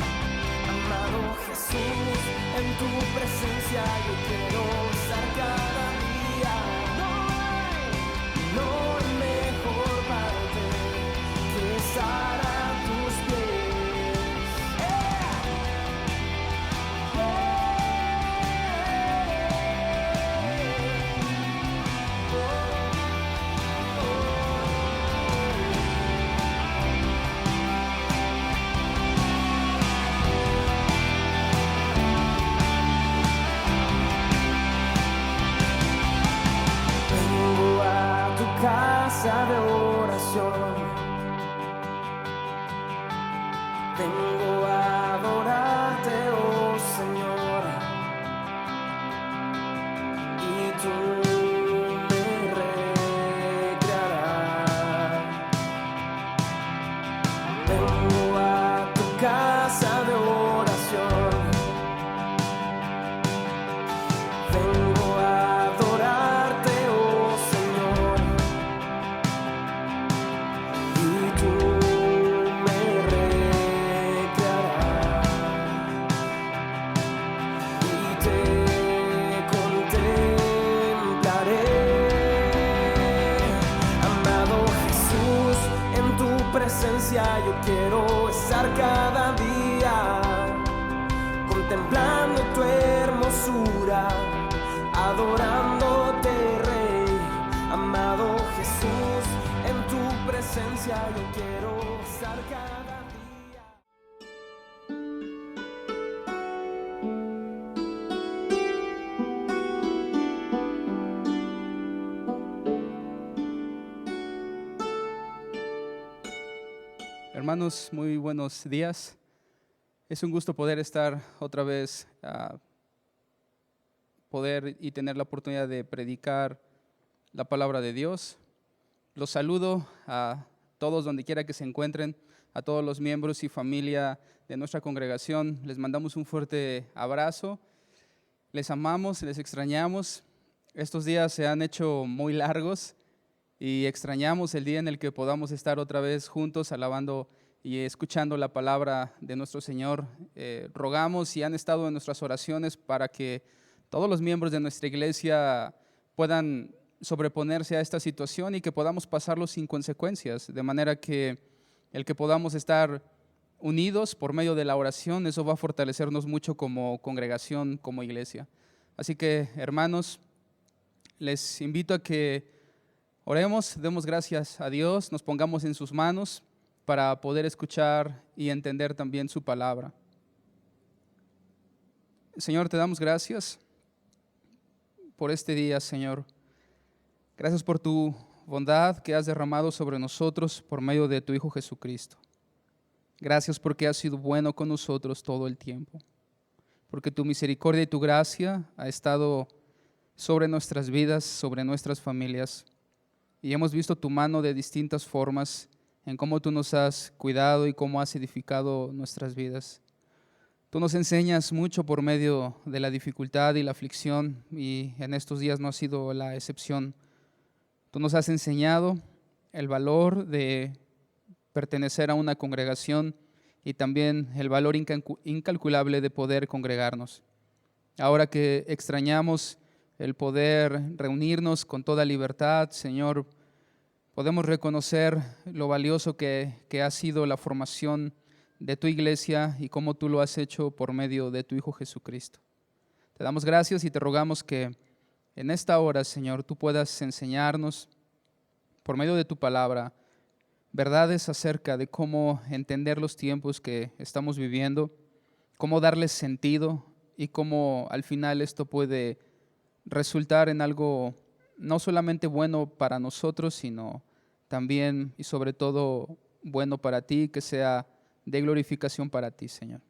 Amado Jesús, en tu presencia yo quiero estar cada día. No hay mejor parte que estar a tus pies. yo quiero estar cada día contemplando tu hermosura, adorándote, Rey, amado Jesús, en tu presencia yo quiero estar cada día. Hermanos, muy buenos días. Es un gusto poder estar otra vez, poder y tener la oportunidad de predicar la palabra de Dios. Los saludo a todos donde quiera que se encuentren, a todos los miembros y familia de nuestra congregación. Les mandamos un fuerte abrazo. Les amamos, les extrañamos. Estos días se han hecho muy largos y extrañamos el día en el que podamos estar otra vez juntos alabando y escuchando la palabra de nuestro Señor. Rogamos y han estado en nuestras oraciones para que todos los miembros de nuestra iglesia puedan sobreponerse a esta situación y que podamos pasarlo sin consecuencias, de manera que el que podamos estar unidos por medio de la oración, eso va a fortalecernos mucho como congregación, como iglesia. Así que, hermanos, les invito a que oremos, demos gracias a Dios, nos pongamos en sus manos para poder escuchar y entender también su palabra. Señor, te damos gracias por este día, Señor. Gracias por tu bondad que has derramado sobre nosotros por medio de tu Hijo Jesucristo. Gracias porque has sido bueno con nosotros todo el tiempo, porque tu misericordia y tu gracia ha estado sobre nuestras vidas, sobre nuestras familias. Y hemos visto tu mano de distintas formas en cómo tú nos has cuidado y cómo has edificado nuestras vidas. Tú nos enseñas mucho por medio de la dificultad y la aflicción, y en estos días no ha sido la excepción. Tú nos has enseñado el valor de pertenecer a una congregación y también el valor incalculable de poder congregarnos. Ahora que extrañamos el poder reunirnos con toda libertad, Señor, podemos reconocer lo valioso que ha sido la formación de tu iglesia y cómo tú lo has hecho por medio de tu Hijo Jesucristo. Te damos gracias y te rogamos que en esta hora, Señor, tú puedas enseñarnos por medio de tu palabra verdades acerca de cómo entender los tiempos que estamos viviendo, cómo darles sentido y cómo al final esto puede resultar en algo no solamente bueno para nosotros, sino también y sobre todo bueno para ti, que sea de glorificación para ti, Señor.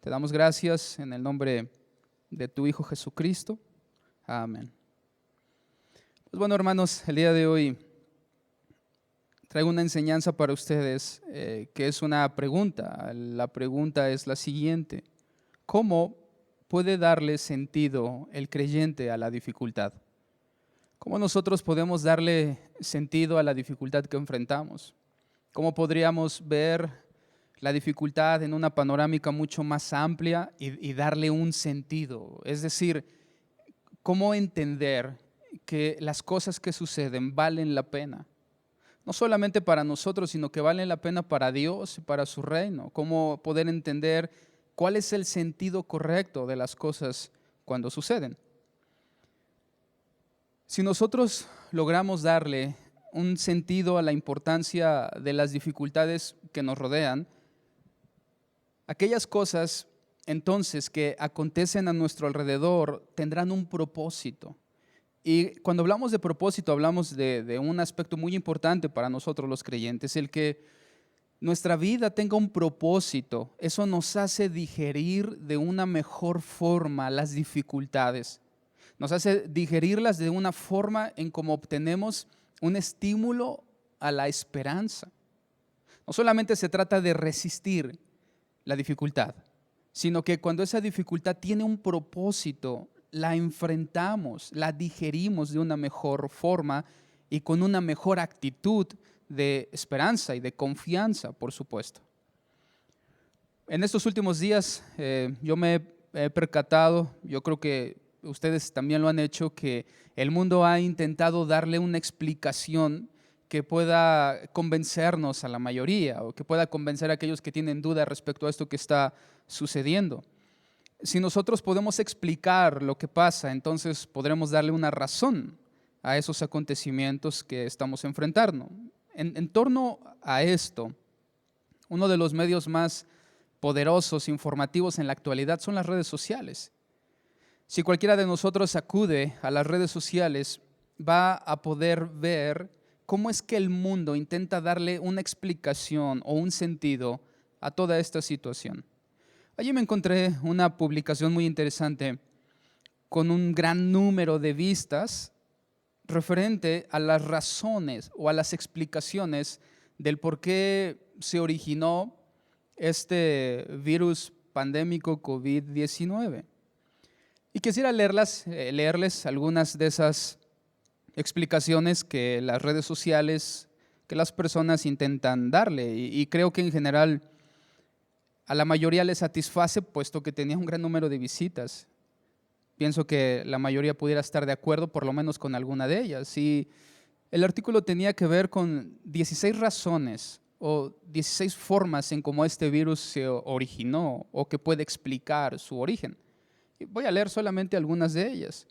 Te damos gracias en el nombre de tu Hijo Jesucristo. Amén. Pues bueno, hermanos, el día de hoy traigo una enseñanza para ustedes que es una pregunta. La pregunta es la siguiente: ¿cómo puede darle sentido el creyente a la dificultad? ¿Cómo nosotros podemos darle sentido a la dificultad que enfrentamos? ¿Cómo podríamos ver la dificultad en una panorámica mucho más amplia y darle un sentido? Es decir, ¿cómo entender que las cosas que suceden valen la pena? No solamente para nosotros, sino que valen la pena para Dios y para su reino. ¿Cómo poder entender cuál es el sentido correcto de las cosas cuando suceden? Si nosotros logramos darle un sentido a la importancia de las dificultades que nos rodean, aquellas cosas entonces que acontecen a nuestro alrededor tendrán un propósito. Y cuando hablamos de propósito, hablamos de un aspecto muy importante para nosotros los creyentes, el que nuestra vida tenga un propósito. Eso nos hace digerir de una mejor forma las dificultades. Nos hace digerirlas de una forma en cómo obtenemos un estímulo a la esperanza. No solamente se trata de resistir la dificultad, sino que cuando esa dificultad tiene un propósito, la enfrentamos, la digerimos de una mejor forma y con una mejor actitud de esperanza y de confianza, por supuesto. En estos últimos días yo me he percatado, yo creo que ustedes también lo han hecho, que el mundo ha intentado darle una explicación que pueda convencernos a la mayoría o que pueda convencer a aquellos que tienen duda respecto a esto que está sucediendo. Si nosotros podemos explicar lo que pasa, entonces podremos darle una razón a esos acontecimientos que estamos enfrentando. En torno a esto, uno de los medios más poderosos, informativos en la actualidad son las redes sociales. Si cualquiera de nosotros acude a las redes sociales, va a poder ver cómo es que el mundo intenta darle una explicación o un sentido a toda esta situación. Allí me encontré una publicación muy interesante con un gran número de vistas referente a las razones o a las explicaciones del por qué se originó este virus pandémico COVID-19. Y quisiera leerles algunas de esas explicaciones que las redes sociales, que las personas intentan darle. Y creo que en general a la mayoría le satisface, puesto que tenía un gran número de visitas. Pienso que la mayoría pudiera estar de acuerdo por lo menos con alguna de ellas. Y el artículo tenía que ver con 16 razones o 16 formas en cómo este virus se originó o que puede explicar su origen. Y voy a leer solamente algunas de ellas.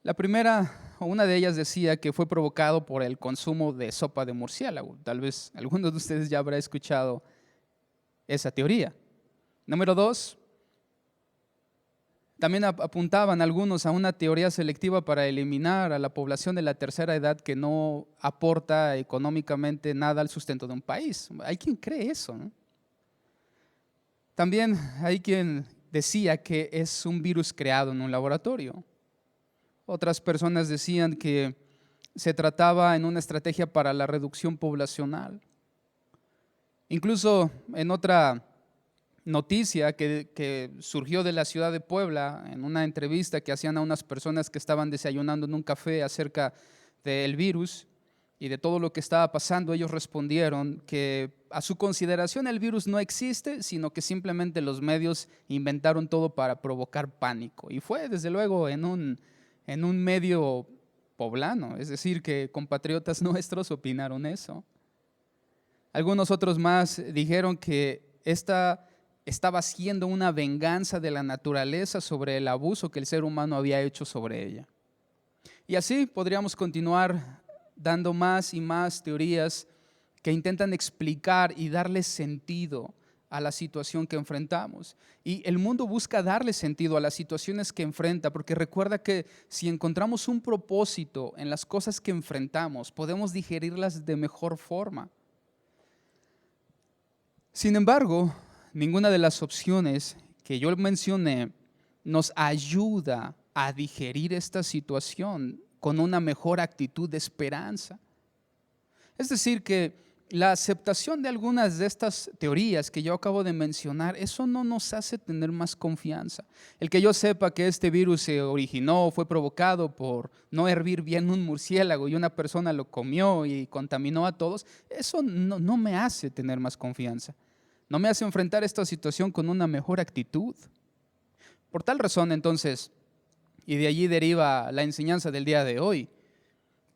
La primera, o una de ellas decía que fue provocado por el consumo de sopa de murciélago. Tal vez algunos de ustedes ya habrá escuchado esa teoría. Número 2, también apuntaban algunos a una teoría selectiva para eliminar a la población de la tercera edad que no aporta económicamente nada al sustento de un país. Hay quien cree eso, ¿no? También hay quien decía que es un virus creado en un laboratorio. Otras personas decían que se trataba en una estrategia para la reducción poblacional. Incluso en otra noticia que surgió de la ciudad de Puebla, en una entrevista que hacían a unas personas que estaban desayunando en un café acerca del virus y de todo lo que estaba pasando, ellos respondieron que a su consideración el virus no existe, sino que simplemente los medios inventaron todo para provocar pánico. Y fue desde luego en un medio poblano, es decir, que compatriotas nuestros opinaron eso. Algunos otros más dijeron que esta estaba siendo una venganza de la naturaleza sobre el abuso que el ser humano había hecho sobre ella. Y así podríamos continuar dando más y más teorías que intentan explicar y darle sentido a la situación que enfrentamos. Y el mundo busca darle sentido a las situaciones que enfrenta, porque recuerda que si encontramos un propósito en las cosas que enfrentamos, podemos digerirlas de mejor forma. Sin embargo, ninguna de las opciones que yo mencioné nos ayuda a digerir esta situación con una mejor actitud de esperanza. Es decir, que la aceptación de algunas de estas teorías que yo acabo de mencionar, eso no nos hace tener más confianza. El que yo sepa que este virus se originó, fue provocado por no hervir bien un murciélago y una persona lo comió y contaminó a todos, eso no me hace tener más confianza. No me hace enfrentar esta situación con una mejor actitud. Por tal razón, entonces, y de allí deriva la enseñanza del día de hoy,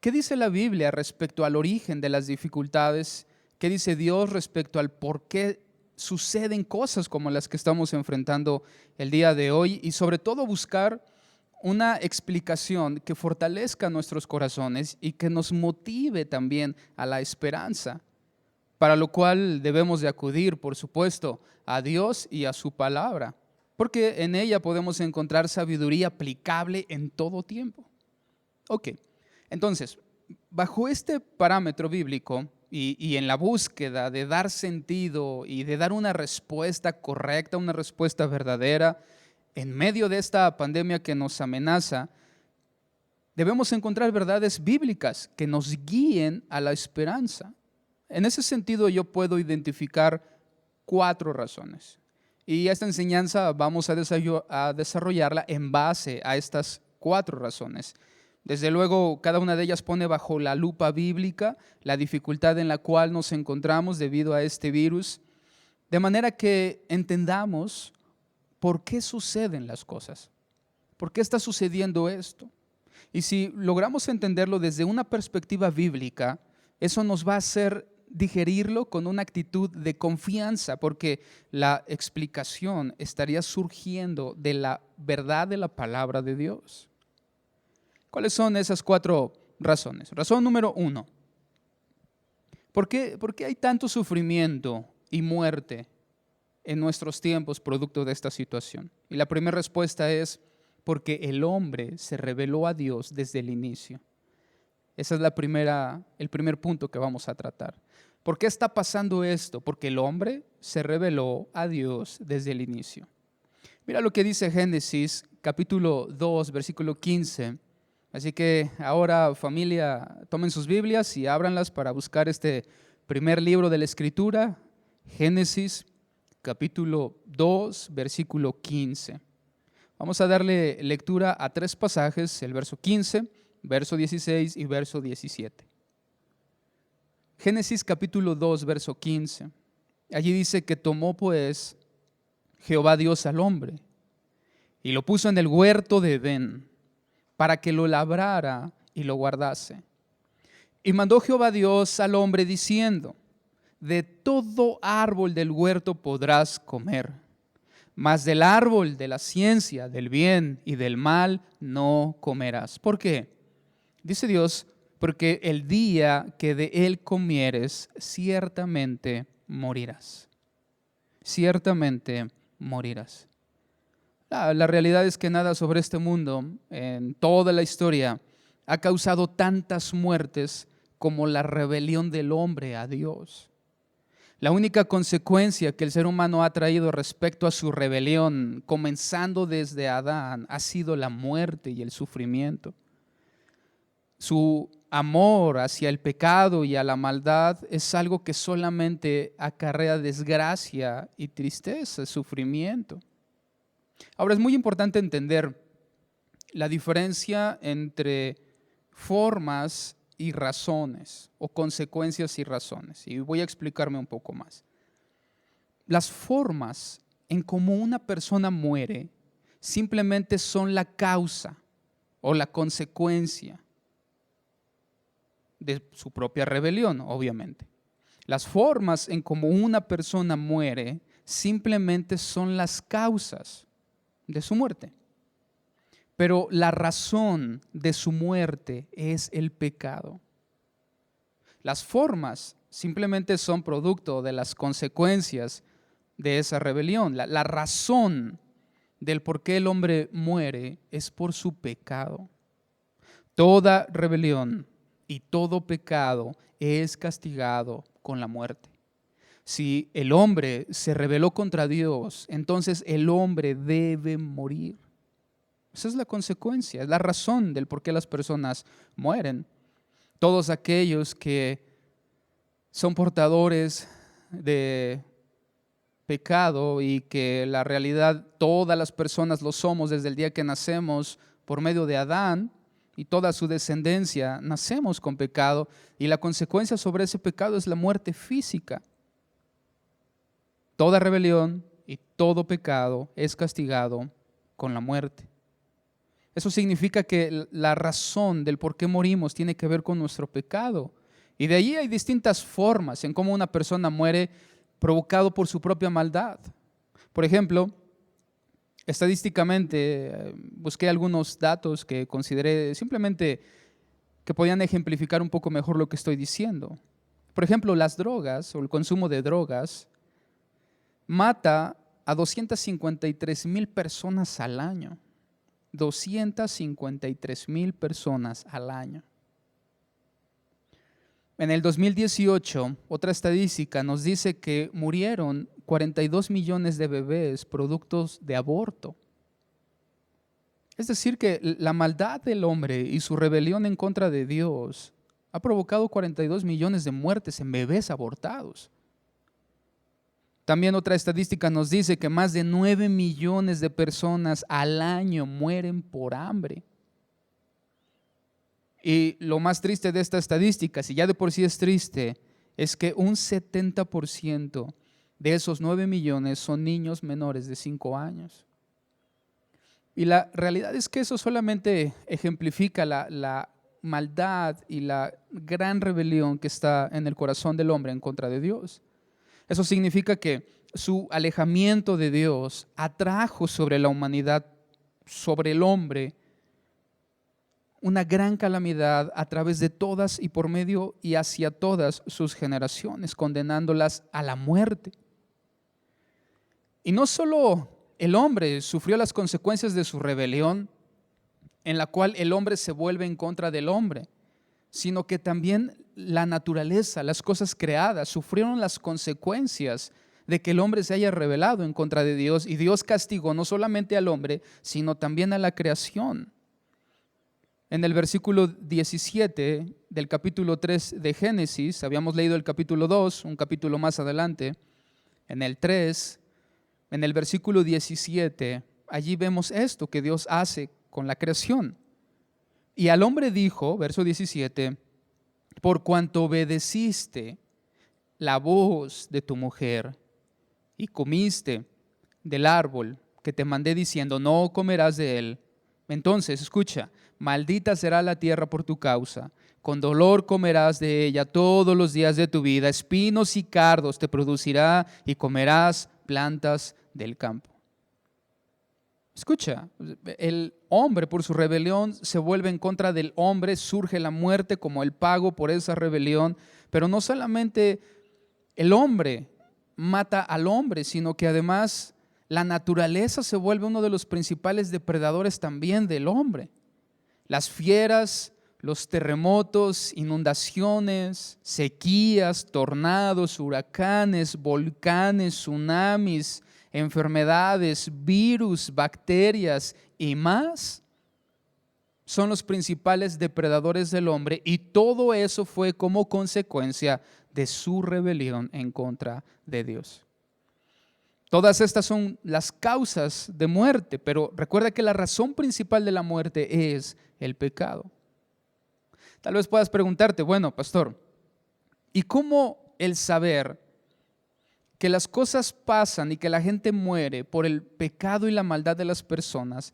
¿qué dice la Biblia respecto al origen de las dificultades? ¿Qué dice Dios respecto al por qué suceden cosas como las que estamos enfrentando el día de hoy? Y sobre todo buscar una explicación que fortalezca nuestros corazones y que nos motive también a la esperanza, para lo cual debemos de acudir, por supuesto, a Dios y a su palabra, porque en ella podemos encontrar sabiduría aplicable en todo tiempo. Ok. Entonces, bajo este parámetro bíblico y en la búsqueda de dar sentido y de dar una respuesta correcta, una respuesta verdadera, en medio de esta pandemia que nos amenaza, debemos encontrar verdades bíblicas que nos guíen a la esperanza. En ese sentido, yo puedo identificar 4 razones. Y esta enseñanza vamos a desarrollarla en base a estas 4 razones. Desde luego, cada una de ellas pone bajo la lupa bíblica la dificultad en la cual nos encontramos debido a este virus, de manera que entendamos por qué suceden las cosas, por qué está sucediendo esto. Y si logramos entenderlo desde una perspectiva bíblica, eso nos va a hacer digerirlo con una actitud de confianza, porque la explicación estaría surgiendo de la verdad de la palabra de Dios. ¿Cuáles son esas 4 razones? Razón número 1. ¿Por qué hay tanto sufrimiento y muerte en nuestros tiempos producto de esta situación? Y la primera respuesta es porque el hombre se rebeló a Dios desde el inicio. Ese es el primer punto que vamos a tratar. ¿Por qué está pasando esto? Porque el hombre se rebeló a Dios desde el inicio. Mira lo que dice Génesis capítulo 2, versículo 15. Así que ahora, familia, tomen sus Biblias y ábranlas para buscar este primer libro de la Escritura, Génesis capítulo 2, versículo 15. Vamos a darle lectura a 3 pasajes, el verso 15, verso 16 y verso 17. Génesis capítulo 2, verso 15. Allí dice que tomó pues Jehová Dios al hombre y lo puso en el huerto de Edén para que lo labrara y lo guardase. Y mandó Jehová Dios al hombre diciendo: de todo árbol del huerto podrás comer, mas del árbol de la ciencia del bien y del mal no comerás. ¿Por qué? Dice Dios: porque el día que de él comieres, ciertamente morirás. Ciertamente morirás. La realidad es que nada sobre este mundo, en toda la historia, ha causado tantas muertes como la rebelión del hombre a Dios. La única consecuencia que el ser humano ha traído respecto a su rebelión, comenzando desde Adán, ha sido la muerte y el sufrimiento. Su amor hacia el pecado y a la maldad es algo que solamente acarrea desgracia y tristeza, sufrimiento. Ahora, es muy importante entender la diferencia entre formas y razones, o consecuencias y razones. Y voy a explicarme un poco más. Las formas en cómo una persona muere simplemente son la causa o la consecuencia de su propia rebelión, obviamente. Las formas en cómo una persona muere simplemente son las causas de su muerte. Pero la razón de su muerte es el pecado. Las formas simplemente son producto de las consecuencias de esa rebelión. La razón del por qué el hombre muere es por su pecado. Toda rebelión y todo pecado es castigado con la muerte. Si el hombre se rebeló contra Dios, entonces el hombre debe morir. Esa es la consecuencia, es la razón del por qué las personas mueren. Todos aquellos que son portadores de pecado y que la realidad todas las personas lo somos desde el día que nacemos por medio de Adán y toda su descendencia, nacemos con pecado y la consecuencia sobre ese pecado es la muerte física. Toda rebelión y todo pecado es castigado con la muerte. Eso significa que la razón del por qué morimos tiene que ver con nuestro pecado. Y de ahí hay distintas formas en cómo una persona muere provocado por su propia maldad. Por ejemplo, estadísticamente busqué algunos datos que consideré simplemente que podían ejemplificar un poco mejor lo que estoy diciendo. Por ejemplo, las drogas o el consumo de drogas mata a 253,000 personas al año. 253,000 personas al año. En el 2018, otra estadística nos dice que murieron 42 millones de bebés productos de aborto. Es decir, que la maldad del hombre y su rebelión en contra de Dios ha provocado 42 millones de muertes en bebés abortados. También otra estadística nos dice que más de 9 millones de personas al año mueren por hambre. Y lo más triste de esta estadística, si ya de por sí es triste, es que un 70% de esos 9 millones son niños menores de 5 años. Y la realidad es que eso solamente ejemplifica la maldad y la gran rebelión que está en el corazón del hombre en contra de Dios. Eso significa que su alejamiento de Dios atrajo sobre la humanidad, sobre el hombre, una gran calamidad a través de todas y por medio y hacia todas sus generaciones, condenándolas a la muerte. Y no solo el hombre sufrió las consecuencias de su rebelión, en la cual el hombre se vuelve en contra del hombre, sino que también la naturaleza, las cosas creadas, sufrieron las consecuencias de que el hombre se haya rebelado en contra de Dios, y Dios castigó no solamente al hombre, sino también a la creación. En el versículo 17 del capítulo 3 de Génesis, habíamos leído el capítulo 2, un capítulo más adelante, en el 3, en el versículo 17, allí vemos esto que Dios hace con la creación. Y al hombre dijo, verso 17, por cuanto obedeciste la voz de tu mujer y comiste del árbol que te mandé diciendo, no comerás de él, entonces, escucha, maldita será la tierra por tu causa, con dolor comerás de ella todos los días de tu vida, espinos y cardos te producirá y comerás plantas del campo. Escucha, el hombre por su rebelión se vuelve en contra del hombre, surge la muerte como el pago por esa rebelión, pero no solamente el hombre mata al hombre, sino que además la naturaleza se vuelve uno de los principales depredadores también del hombre. Las fieras, los terremotos, inundaciones, sequías, tornados, huracanes, volcanes, tsunamis, enfermedades, virus, bacterias y más son los principales depredadores del hombre, y todo eso fue como consecuencia de su rebelión en contra de Dios. Todas estas son las causas de muerte, pero recuerda que la razón principal de la muerte es el pecado. Tal vez puedas preguntarte, bueno, pastor, ¿y cómo el saber que las cosas pasan y que la gente muere por el pecado y la maldad de las personas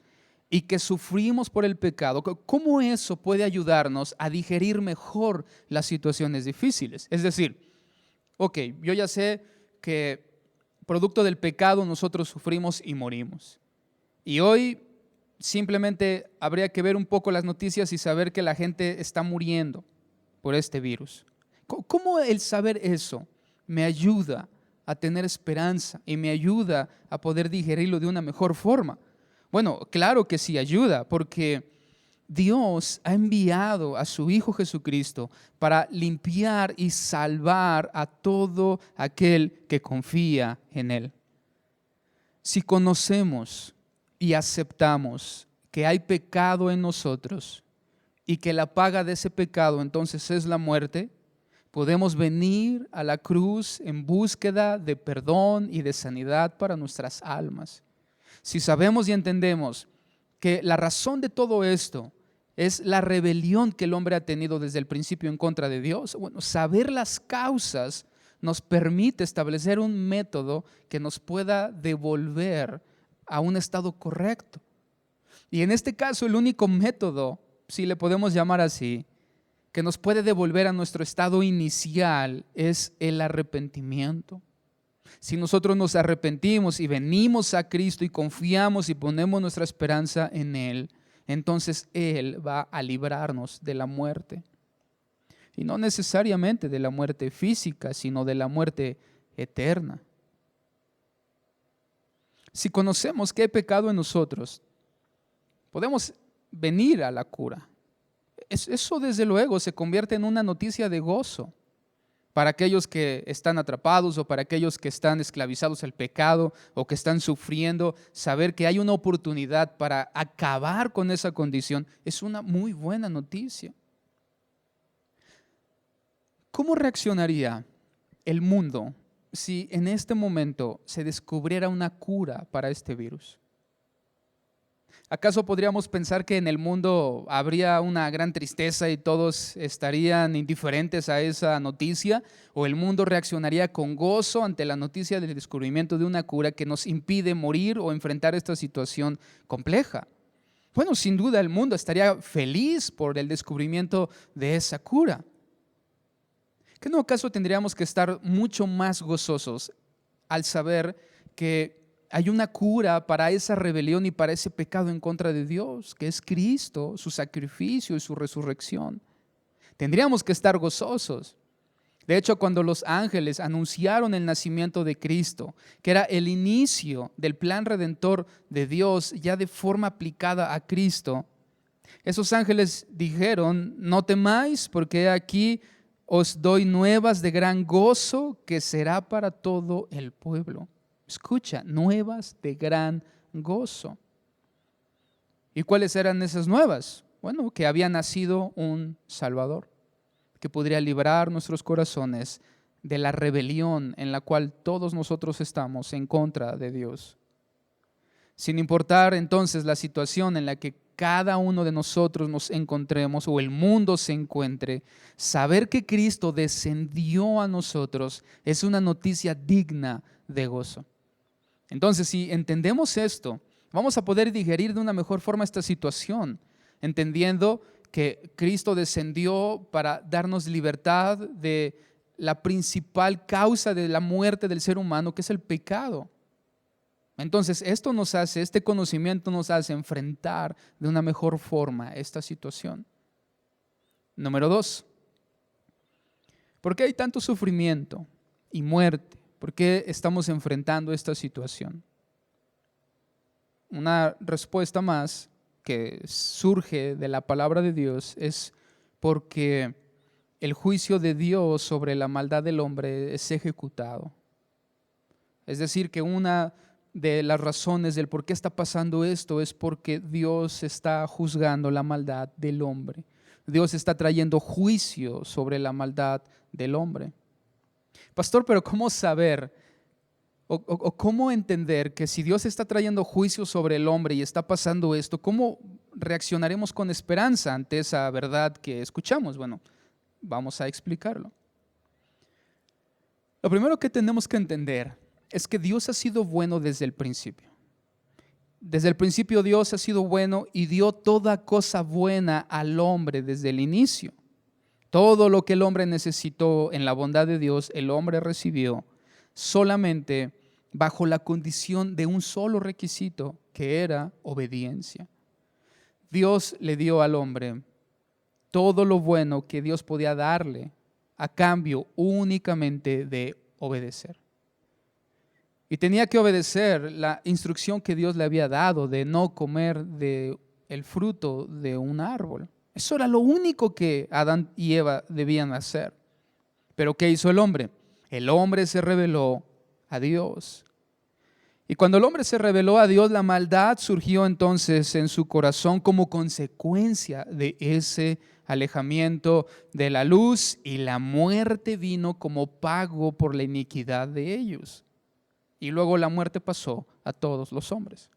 y que sufrimos por el pecado, cómo eso puede ayudarnos a digerir mejor las situaciones difíciles? Es decir, ok, yo ya sé que producto del pecado nosotros sufrimos y morimos. Y hoy simplemente habría que ver un poco las noticias y saber que la gente está muriendo por este virus. ¿Cómo el saber eso me ayuda a tener esperanza y me ayuda a poder digerirlo de una mejor forma? Bueno, claro que sí ayuda, porque Dios ha enviado a su Hijo Jesucristo para limpiar y salvar a todo aquel que confía en Él. Si conocemos y aceptamos que hay pecado en nosotros y que la paga de ese pecado entonces es la muerte, podemos venir a la cruz en búsqueda de perdón y de sanidad para nuestras almas. Si sabemos y entendemos que la razón de todo esto es la rebelión que el hombre ha tenido desde el principio en contra de Dios, bueno, saber las causas nos permite establecer un método que nos pueda devolver a un estado correcto. Y en este caso, el único método, si le podemos llamar así, que nos puede devolver a nuestro estado inicial es el arrepentimiento. Si nosotros nos arrepentimos y venimos a Cristo y confiamos y ponemos nuestra esperanza en Él, entonces Él va a librarnos de la muerte. Y no necesariamente de la muerte física, sino de la muerte eterna. Si conocemos que hay pecado en nosotros, podemos venir a la cura. Eso desde luego se convierte en una noticia de gozo para aquellos que están atrapados o para aquellos que están esclavizados al pecado o que están sufriendo. Saber que hay una oportunidad para acabar con esa condición es una muy buena noticia. ¿Cómo reaccionaría el mundo si en este momento se descubriera una cura para este virus? ¿Acaso podríamos pensar que en el mundo habría una gran tristeza y todos estarían indiferentes a esa noticia? ¿O el mundo reaccionaría con gozo ante la noticia del descubrimiento de una cura que nos impide morir o enfrentar esta situación compleja? Bueno, sin duda el mundo estaría feliz por el descubrimiento de esa cura. ¿Qué no acaso tendríamos que estar mucho más gozosos al saber que hay una cura para esa rebelión y para ese pecado en contra de Dios, que es Cristo, su sacrificio y su resurrección? Tendríamos que estar gozosos. De hecho, cuando los ángeles anunciaron el nacimiento de Cristo, que era el inicio del plan redentor de Dios ya de forma aplicada a Cristo, esos ángeles dijeron: no temáis, porque aquí os doy nuevas de gran gozo que será para todo el pueblo. Escucha, nuevas de gran gozo. ¿Y cuáles eran esas nuevas? Bueno, que había nacido un Salvador, que podría librar nuestros corazones de la rebelión en la cual todos nosotros estamos en contra de Dios. Sin importar entonces la situación en la que cada uno de nosotros nos encontremos o el mundo se encuentre, saber que Cristo descendió a nosotros es una noticia digna de gozo. Entonces, si entendemos esto, vamos a poder digerir de una mejor forma esta situación, entendiendo que Cristo descendió para darnos libertad de la principal causa de la muerte del ser humano, que es el pecado. Entonces, este conocimiento nos hace enfrentar de una mejor forma esta situación. Número 2, ¿por qué hay tanto sufrimiento y muerte? ¿Por qué estamos enfrentando esta situación? Una respuesta más que surge de la palabra de Dios es porque el juicio de Dios sobre la maldad del hombre es ejecutado. Es decir, que una de las razones del por qué está pasando esto es porque Dios está juzgando la maldad del hombre. Dios está trayendo juicio sobre la maldad del hombre. Pastor, pero ¿cómo saber o cómo entender que si Dios está trayendo juicio sobre el hombre y está pasando esto, cómo reaccionaremos con esperanza ante esa verdad que escuchamos? Bueno, vamos a explicarlo. Lo primero que tenemos que entender es que Dios ha sido bueno desde el principio. Desde el principio Dios ha sido bueno y dio toda cosa buena al hombre desde el inicio. Todo lo que el hombre necesitó en la bondad de Dios, el hombre recibió solamente bajo la condición de un solo requisito, que era obediencia. Dios le dio al hombre todo lo bueno que Dios podía darle a cambio únicamente de obedecer. Y tenía que obedecer la instrucción que Dios le había dado de no comer del fruto de un árbol. Eso era lo único que Adán y Eva debían hacer. Pero ¿qué hizo el hombre? El hombre se rebeló a Dios. Y cuando el hombre se rebeló a Dios, la maldad surgió entonces en su corazón como consecuencia de ese alejamiento de la luz, y la muerte vino como pago por la iniquidad de ellos. Y luego la muerte pasó a todos los hombres.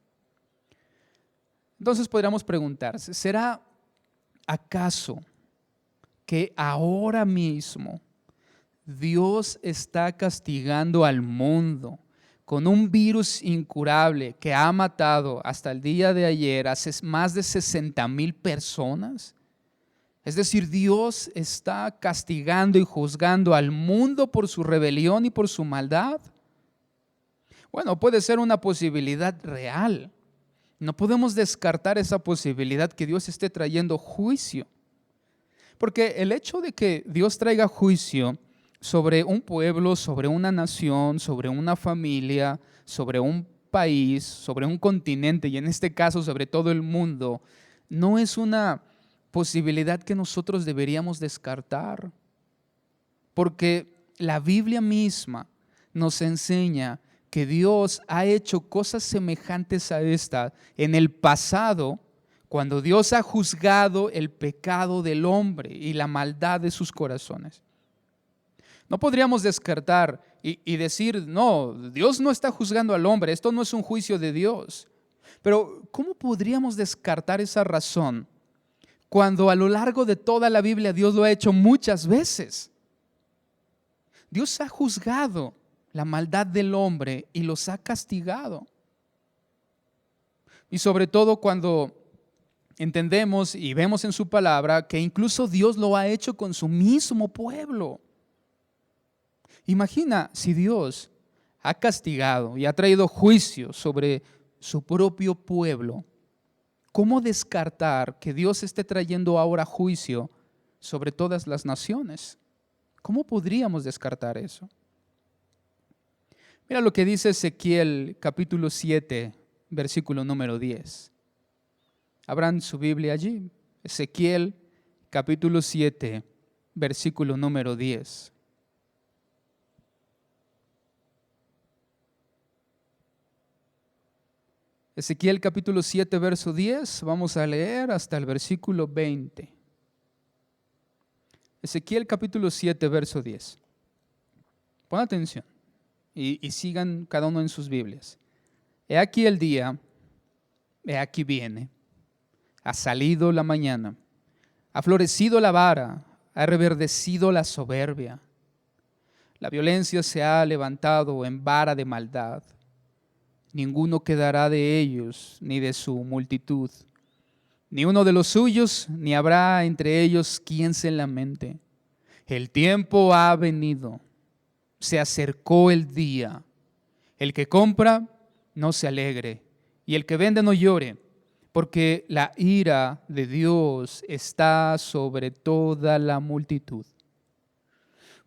Entonces podríamos preguntarse, ¿será acaso que ahora mismo Dios está castigando al mundo con un virus incurable que ha matado hasta el día de ayer a más de 60,000 personas? Es decir, Dios está castigando y juzgando al mundo por su rebelión y por su maldad. Bueno, puede ser una posibilidad real. No podemos descartar esa posibilidad que Dios esté trayendo juicio. Porque el hecho de que Dios traiga juicio sobre un pueblo, sobre una nación, sobre una familia, sobre un país, sobre un continente, y en este caso sobre todo el mundo, no es una posibilidad que nosotros deberíamos descartar. Porque la Biblia misma nos enseña que Dios ha hecho cosas semejantes a esta en el pasado, cuando Dios ha juzgado el pecado del hombre y la maldad de sus corazones. No podríamos descartar y decir, no, Dios no está juzgando al hombre, esto no es un juicio de Dios. Pero ¿cómo podríamos descartar esa razón cuando a lo largo de toda la Biblia Dios lo ha hecho muchas veces? Dios ha juzgado la maldad del hombre y los ha castigado. Y sobre todo cuando entendemos y vemos en su palabra que incluso Dios lo ha hecho con su mismo pueblo. Imagina si Dios ha castigado y ha traído juicio sobre su propio pueblo. ¿Cómo descartar que Dios esté trayendo ahora juicio sobre todas las naciones? ¿Cómo podríamos descartar eso? Mira lo que dice Ezequiel capítulo 7, versículo número 10. Abran su Biblia allí. Ezequiel capítulo 7, versículo número 10. Ezequiel capítulo 7, verso 10, vamos a leer hasta el versículo 20. Ezequiel capítulo 7, verso 10. Pon atención y sigan cada uno en sus Biblias. He aquí el día, he aquí viene, ha salido la mañana, ha florecido la vara, ha reverdecido la soberbia. La violencia se ha levantado en vara de maldad. Ninguno quedará de ellos, ni de su multitud, ni uno de los suyos, ni habrá entre ellos quien se lamente. El tiempo ha venido, se acercó el día. El que compra, no se alegre, y el que vende no llore, porque la ira de Dios está sobre toda la multitud.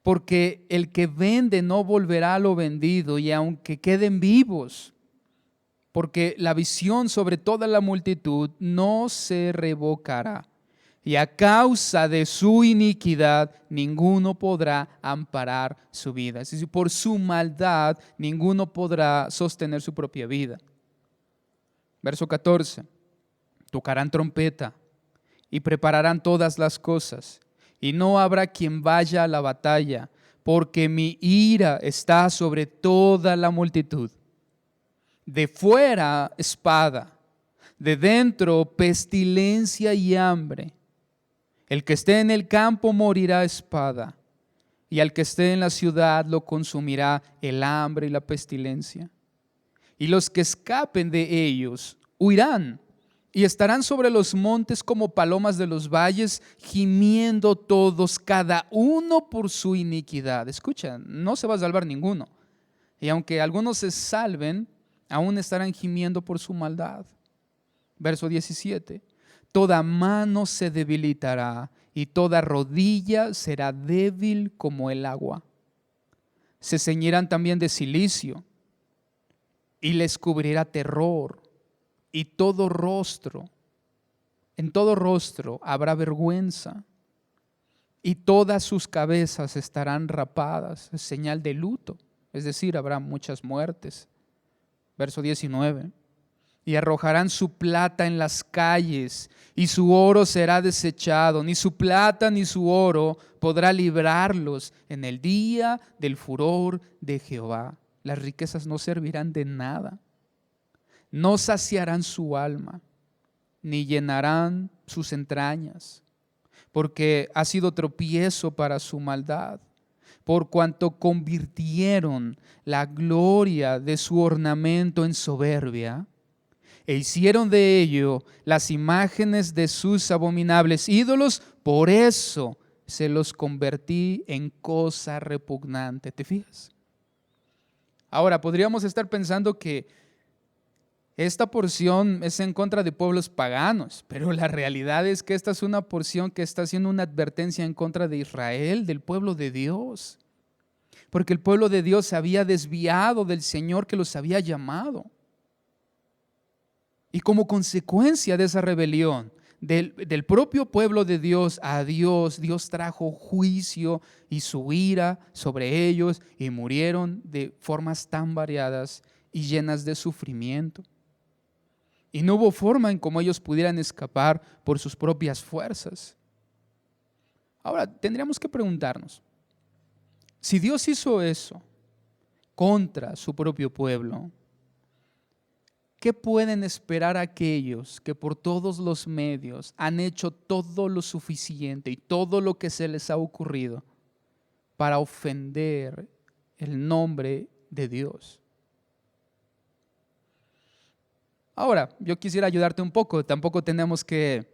Porque el que vende no volverá a lo vendido, y aunque queden vivos, porque la visión sobre toda la multitud no se revocará, y a causa de su iniquidad ninguno podrá amparar su vida. Es decir, por su maldad ninguno podrá sostener su propia vida. Verso 14, tocarán trompeta y prepararán todas las cosas, y no habrá quien vaya a la batalla, porque mi ira está sobre toda la multitud. De fuera espada, de dentro pestilencia y hambre. El que esté en el campo morirá a espada, y al que esté en la ciudad lo consumirá el hambre y la pestilencia. Y los que escapen de ellos huirán, y estarán sobre los montes como palomas de los valles, gimiendo todos, cada uno por su iniquidad. Escucha, no se va a salvar ninguno. Y aunque algunos se salven, aún estarán gimiendo por su maldad. Verso 17. Toda mano se debilitará y toda rodilla será débil como el agua. Se ceñirán también de cilicio y les cubrirá terror, y todo rostro, en todo rostro habrá vergüenza, y todas sus cabezas estarán rapadas, es señal de luto, es decir, habrá muchas muertes. Verso 19. Y arrojarán su plata en las calles, y su oro será desechado. Ni su plata ni su oro podrá librarlos en el día del furor de Jehová. Las riquezas no servirán de nada. No saciarán su alma, ni llenarán sus entrañas, porque ha sido tropiezo para su maldad. Por cuanto convirtieron la gloria de su ornamento en soberbia, e hicieron de ello las imágenes de sus abominables ídolos, por eso se los convertí en cosa repugnante. ¿Te fijas? Ahora, podríamos estar pensando que esta porción es en contra de pueblos paganos, pero la realidad es que esta es una porción que está haciendo una advertencia en contra de Israel, del pueblo de Dios, porque el pueblo de Dios se había desviado del Señor que los había llamado. Y como consecuencia de esa rebelión del propio pueblo de Dios a Dios, Dios trajo juicio y su ira sobre ellos, y murieron de formas tan variadas y llenas de sufrimiento. Y no hubo forma en cómo ellos pudieran escapar por sus propias fuerzas. Ahora, tendríamos que preguntarnos, si Dios hizo eso contra su propio pueblo, ¿qué pueden esperar aquellos que por todos los medios han hecho todo lo suficiente y todo lo que se les ha ocurrido para ofender el nombre de Dios? Ahora, yo quisiera ayudarte un poco. Tampoco tenemos que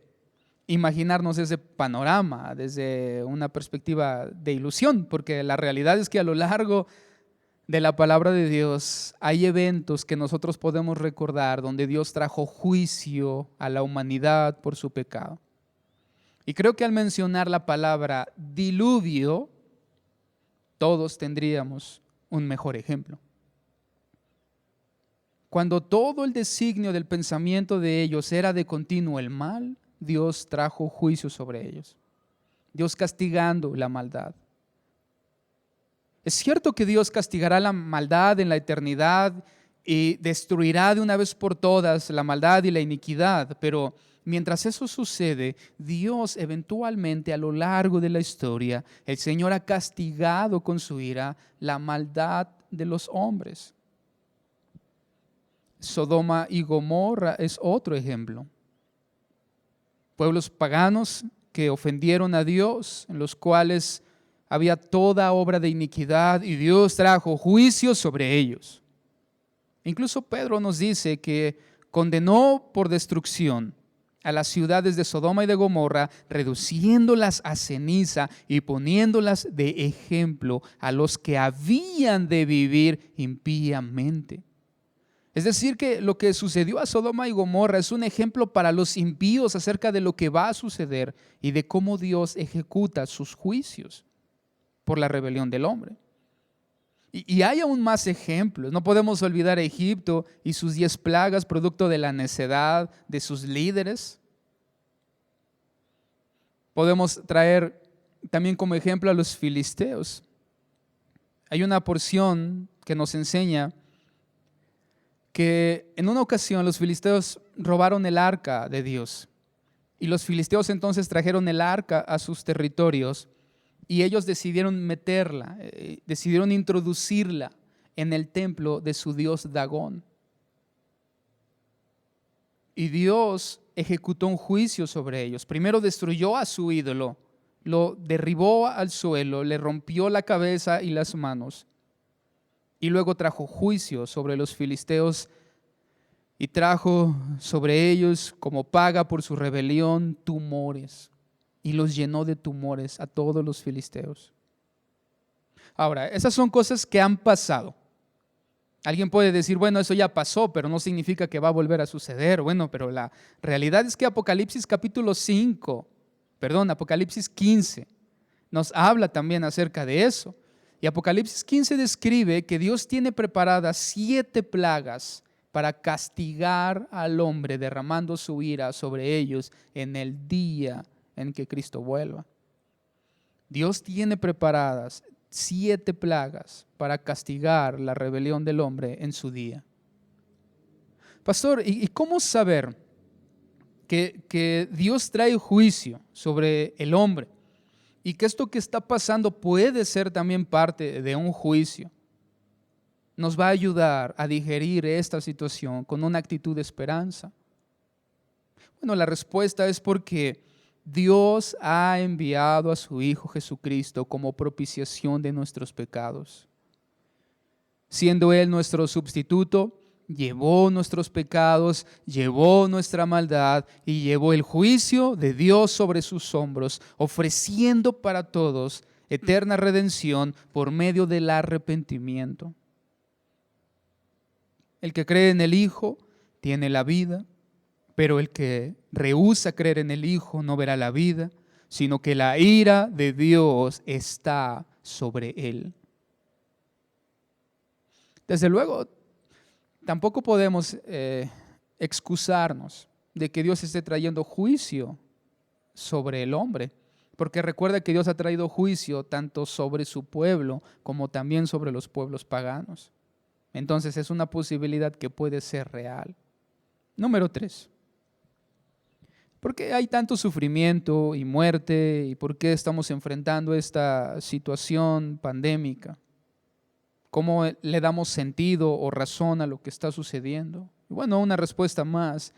imaginarnos ese panorama desde una perspectiva de ilusión, porque la realidad es que a lo largo de la palabra de Dios hay eventos que nosotros podemos recordar donde Dios trajo juicio a la humanidad por su pecado. Y creo que al mencionar la palabra diluvio, todos tendríamos un mejor ejemplo. Cuando todo el designio del pensamiento de ellos era de continuo el mal, Dios trajo juicio sobre ellos, Dios castigando la maldad. Es cierto que Dios castigará la maldad en la eternidad y destruirá de una vez por todas la maldad y la iniquidad, pero mientras eso sucede, Dios eventualmente a lo largo de la historia, el Señor ha castigado con su ira la maldad de los hombres. Sodoma y Gomorra es otro ejemplo. Pueblos paganos que ofendieron a Dios, en los cuales había toda obra de iniquidad y Dios trajo juicio sobre ellos. Incluso Pedro nos dice que condenó por destrucción a las ciudades de Sodoma y de Gomorra, reduciéndolas a ceniza y poniéndolas de ejemplo a los que habían de vivir impíamente. Es decir, que lo que sucedió a Sodoma y Gomorra es un ejemplo para los impíos acerca de lo que va a suceder y de cómo Dios ejecuta sus juicios por la rebelión del hombre. Y hay aún más ejemplos. No podemos olvidar a Egipto y sus 10 plagas producto de la necedad de sus líderes. Podemos traer también como ejemplo a los filisteos. Hay una porción que nos enseña que en una ocasión los filisteos robaron el arca de Dios y los filisteos entonces trajeron el arca a sus territorios y ellos decidieron meterla, decidieron introducirla en el templo de su dios Dagón. Y Dios ejecutó un juicio sobre ellos. Primero destruyó a su ídolo, lo derribó al suelo, le rompió la cabeza y las manos. Y luego trajo juicio sobre los filisteos y trajo sobre ellos como paga por su rebelión tumores y los llenó de tumores a todos los filisteos. Ahora, esas son cosas que han pasado. Alguien puede decir, bueno, eso ya pasó, pero no significa que va a volver a suceder. Bueno, pero la realidad es que Apocalipsis 15 nos habla también acerca de eso. Y Apocalipsis 15 describe que Dios tiene preparadas 7 plagas para castigar al hombre, derramando su ira sobre ellos en el día en que Cristo vuelva. Dios tiene preparadas 7 plagas para castigar la rebelión del hombre en su día. Pastor, ¿y cómo saber que Dios trae juicio sobre el hombre? Y que esto que está pasando puede ser también parte de un juicio. Nos va a ayudar a digerir esta situación con una actitud de esperanza. Bueno, la respuesta es porque Dios ha enviado a su Hijo Jesucristo como propiciación de nuestros pecados. Siendo Él nuestro sustituto, llevó nuestros pecados, llevó nuestra maldad y llevó el juicio de Dios sobre sus hombros, ofreciendo para todos eterna redención por medio del arrepentimiento. El que cree en el Hijo tiene la vida, pero el que rehúsa creer en el Hijo no verá la vida, sino que la ira de Dios está sobre él. Desde luego, tampoco podemos excusarnos de que Dios esté trayendo juicio sobre el hombre, porque recuerda que Dios ha traído juicio tanto sobre su pueblo como también sobre los pueblos paganos. Entonces es una posibilidad que puede ser real. Número 3. ¿Por qué hay tanto sufrimiento y muerte y por qué estamos enfrentando esta situación pandémica? ¿Cómo le damos sentido o razón a lo que está sucediendo? Bueno, una respuesta más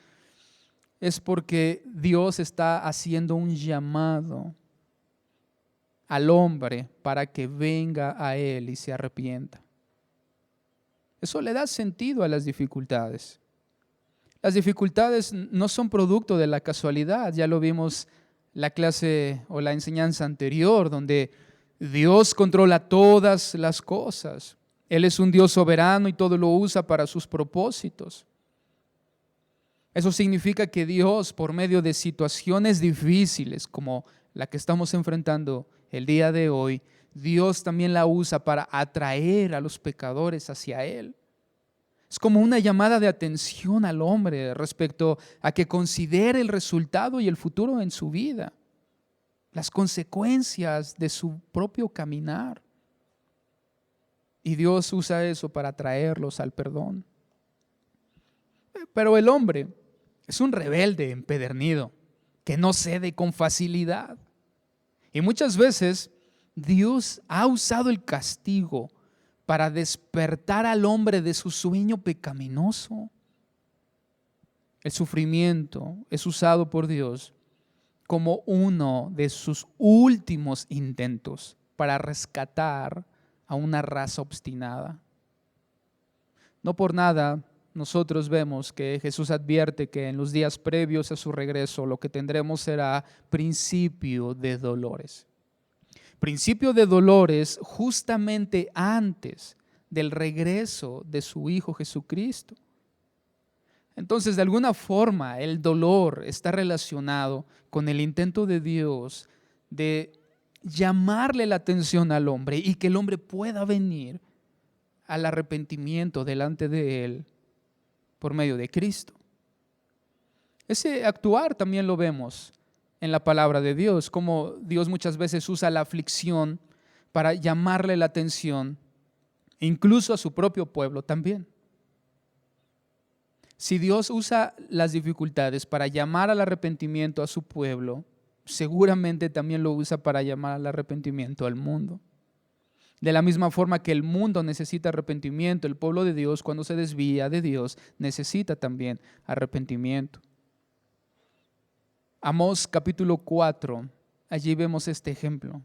es porque Dios está haciendo un llamado al hombre para que venga a Él y se arrepienta. Eso le da sentido a las dificultades. Las dificultades no son producto de la casualidad, ya lo vimos la clase o la enseñanza anterior, donde Dios controla todas las cosas. Él es un Dios soberano y todo lo usa para sus propósitos. Eso significa que Dios, por medio de situaciones difíciles como la que estamos enfrentando el día de hoy, Dios también la usa para atraer a los pecadores hacia Él. Es como una llamada de atención al hombre respecto a que considere el resultado y el futuro en su vida, las consecuencias de su propio caminar. Y Dios usa eso para atraerlos al perdón. Pero el hombre es un rebelde empedernido que no cede con facilidad. Y muchas veces Dios ha usado el castigo para despertar al hombre de su sueño pecaminoso. El sufrimiento es usado por Dios como uno de sus últimos intentos para rescatar a una raza obstinada. No por nada nosotros vemos que Jesús advierte que en los días previos a su regreso lo que tendremos será principio de dolores. Principio de dolores justamente antes del regreso de su Hijo Jesucristo. Entonces, de alguna forma, el dolor está relacionado con el intento de Dios de llamarle la atención al hombre y que el hombre pueda venir al arrepentimiento delante de Él por medio de Cristo. Ese actuar también lo vemos en la palabra de Dios, como Dios muchas veces usa la aflicción para llamarle la atención, incluso a su propio pueblo también. Si Dios usa las dificultades para llamar al arrepentimiento a su pueblo, seguramente también lo usa para llamar al arrepentimiento al mundo. De la misma forma que el mundo necesita arrepentimiento, el pueblo de Dios, cuando se desvía de Dios, necesita también arrepentimiento. Amós capítulo 4, allí vemos este ejemplo.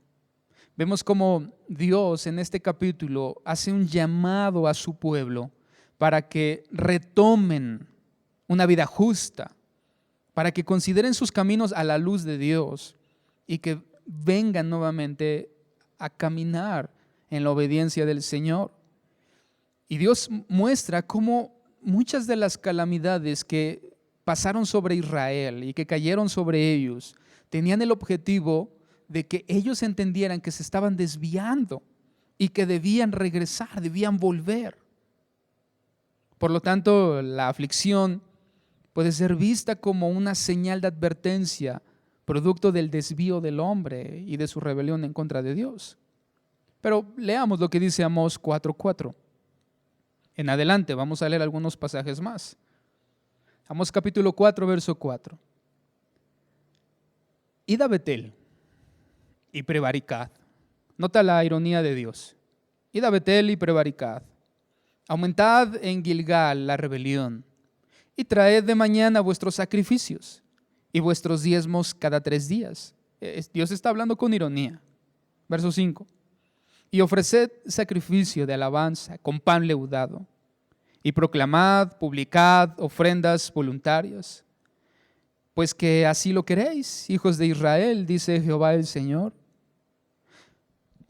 Vemos cómo Dios en este capítulo hace un llamado a su pueblo para que retomen una vida justa, para que consideren sus caminos a la luz de Dios y que vengan nuevamente a caminar en la obediencia del Señor. Y Dios muestra cómo muchas de las calamidades que pasaron sobre Israel y que cayeron sobre ellos tenían el objetivo de que ellos entendieran que se estaban desviando y que debían regresar, debían volver. Por lo tanto, la aflicción puede ser vista como una señal de advertencia, producto del desvío del hombre y de su rebelión en contra de Dios. Pero leamos lo que dice Amós 4:4. En adelante vamos a leer algunos pasajes más. Amós capítulo 4, verso 4. Id a Betel y prevaricad. Nota la ironía de Dios. Id a Betel y prevaricad. Aumentad en Gilgal la rebelión y traed de mañana vuestros sacrificios y vuestros diezmos cada 3 días. Dios está hablando con ironía. Verso 5. Y ofreced sacrificio de alabanza con pan leudado. Y proclamad, publicad ofrendas voluntarias. Pues que así lo queréis, hijos de Israel, dice Jehová el Señor.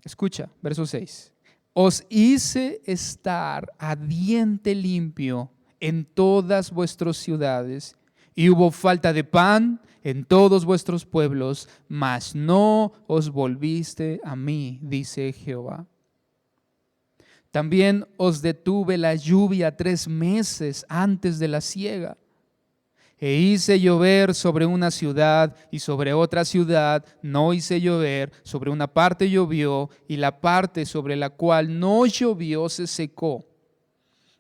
Escucha, verso 6. Os hice estar a diente limpio en todas vuestras ciudades, y hubo falta de pan en todos vuestros pueblos, mas no os volviste a mí, dice Jehová. También os detuve la lluvia 3 meses antes de la siega, e hice llover sobre una ciudad y sobre otra ciudad no hice llover, sobre una parte llovió y la parte sobre la cual no llovió se secó.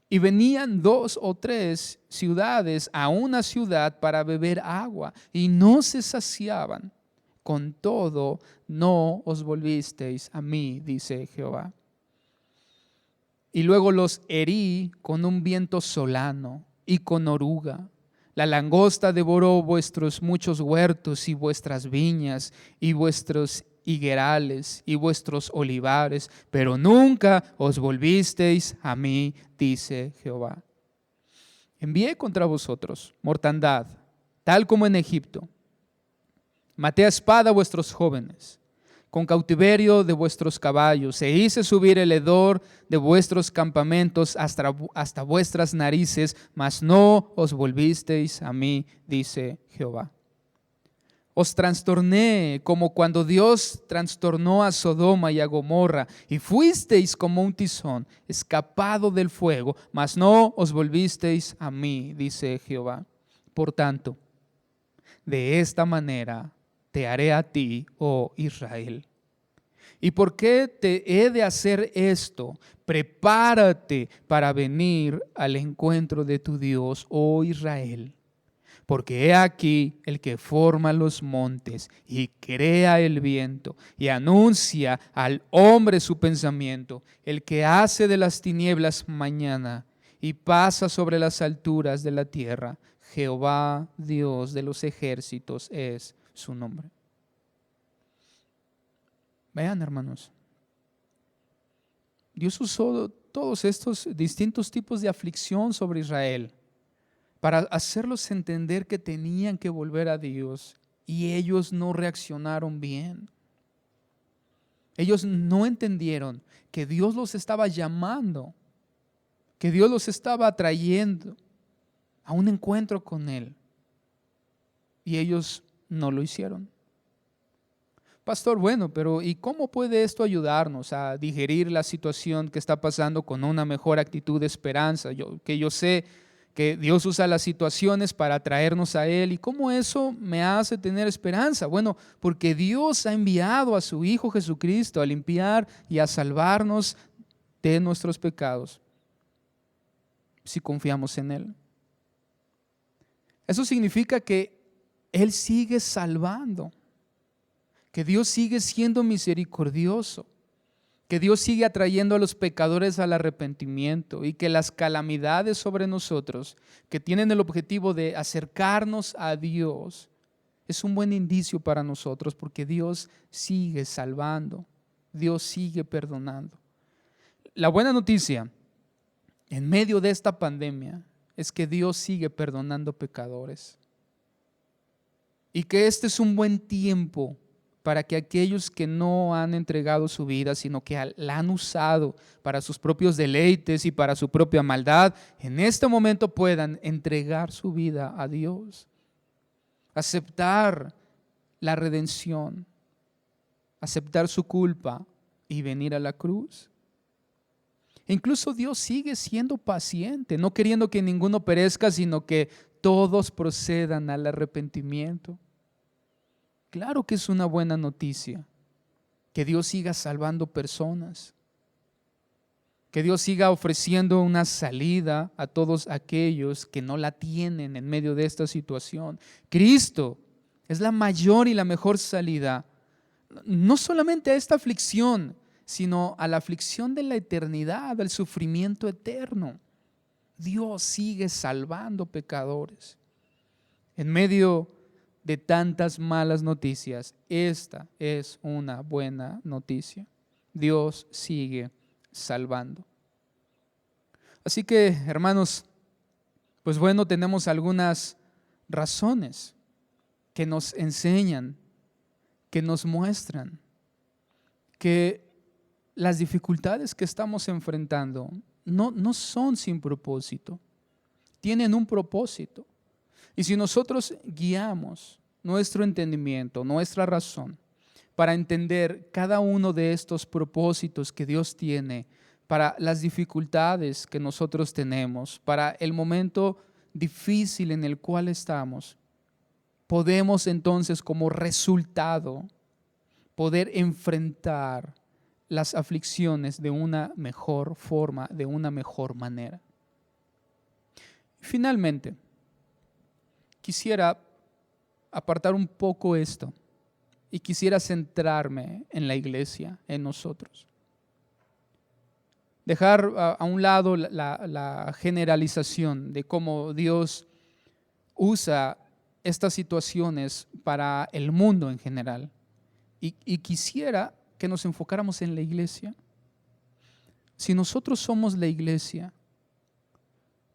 Y venían 2 o 3 ciudades a una ciudad para beber agua y no se saciaban. Con todo, no os volvisteis a mí, dice Jehová. Y luego los herí con un viento solano y con oruga. La langosta devoró vuestros muchos huertos y vuestras viñas y vuestros higuerales y vuestros olivares, pero nunca os volvisteis a mí, dice Jehová. Envié contra vosotros mortandad, tal como en Egipto. Maté a espada a vuestros jóvenes, con cautiverio de vuestros caballos, e hice subir el hedor de vuestros campamentos hasta vuestras narices, mas no os volvisteis a mí, dice Jehová. Os trastorné como cuando Dios trastornó a Sodoma y a Gomorra, y fuisteis como un tizón escapado del fuego, mas no os volvisteis a mí, dice Jehová. Por tanto, de esta manera te haré a ti, oh Israel. ¿Y por qué te he de hacer esto? Prepárate para venir al encuentro de tu Dios, oh Israel. Porque he aquí el que forma los montes y crea el viento y anuncia al hombre su pensamiento, el que hace de las tinieblas mañana y pasa sobre las alturas de la tierra. Jehová, Dios de los ejércitos, es su nombre. Vean, hermanos, Dios usó todos estos distintos tipos de aflicción sobre Israel para hacerlos entender que tenían que volver a Dios, y ellos no reaccionaron bien. Ellos no entendieron que Dios los estaba llamando, que Dios los estaba atrayendo a un encuentro con Él, y ellos no lo hicieron. Pastor, bueno, pero ¿y cómo puede esto ayudarnos a digerir la situación que está pasando con una mejor actitud de esperanza? Yo sé que Dios usa las situaciones para atraernos a Él. ¿Y cómo eso me hace tener esperanza? Bueno, porque Dios ha enviado a su Hijo Jesucristo a limpiar y a salvarnos de nuestros pecados, si confiamos en Él. Eso significa que Él sigue salvando, que Dios sigue siendo misericordioso, que Dios sigue atrayendo a los pecadores al arrepentimiento, y que las calamidades sobre nosotros, que tienen el objetivo de acercarnos a Dios, es un buen indicio para nosotros, porque Dios sigue salvando, Dios sigue perdonando. La buena noticia en medio de esta pandemia es que Dios sigue perdonando pecadores, y que este es un buen tiempo para que aquellos que no han entregado su vida, sino que la han usado para sus propios deleites y para su propia maldad, en este momento puedan entregar su vida a Dios, aceptar la redención, aceptar su culpa y venir a la cruz. Incluso Dios sigue siendo paciente, no queriendo que ninguno perezca, sino que todos procedan al arrepentimiento. Claro que es una buena noticia que Dios siga salvando personas, que Dios siga ofreciendo una salida a todos aquellos que no la tienen en medio de esta situación. Cristo es la mayor y la mejor salida, no solamente a esta aflicción, sino a la aflicción de la eternidad, al sufrimiento eterno. Dios sigue salvando pecadores. En medio de tantas malas noticias, esta es una buena noticia. Dios sigue salvando. Así que, hermanos, pues bueno, tenemos algunas razones que nos enseñan, que nos muestran que las dificultades que estamos enfrentando no son sin propósito, tienen un propósito. Y si nosotros guiamos nuestro entendimiento, nuestra razón, para entender cada uno de estos propósitos que Dios tiene para las dificultades que nosotros tenemos, para el momento difícil en el cual estamos, podemos entonces como resultado poder enfrentar las aflicciones de una mejor forma, de una mejor manera. Finalmente, quisiera apartar un poco esto y quisiera centrarme en la iglesia, en nosotros. dejar a un lado la generalización de cómo Dios usa estas situaciones para el mundo en general. Y quisiera que nos enfocáramos en la iglesia. Si nosotros somos la iglesia,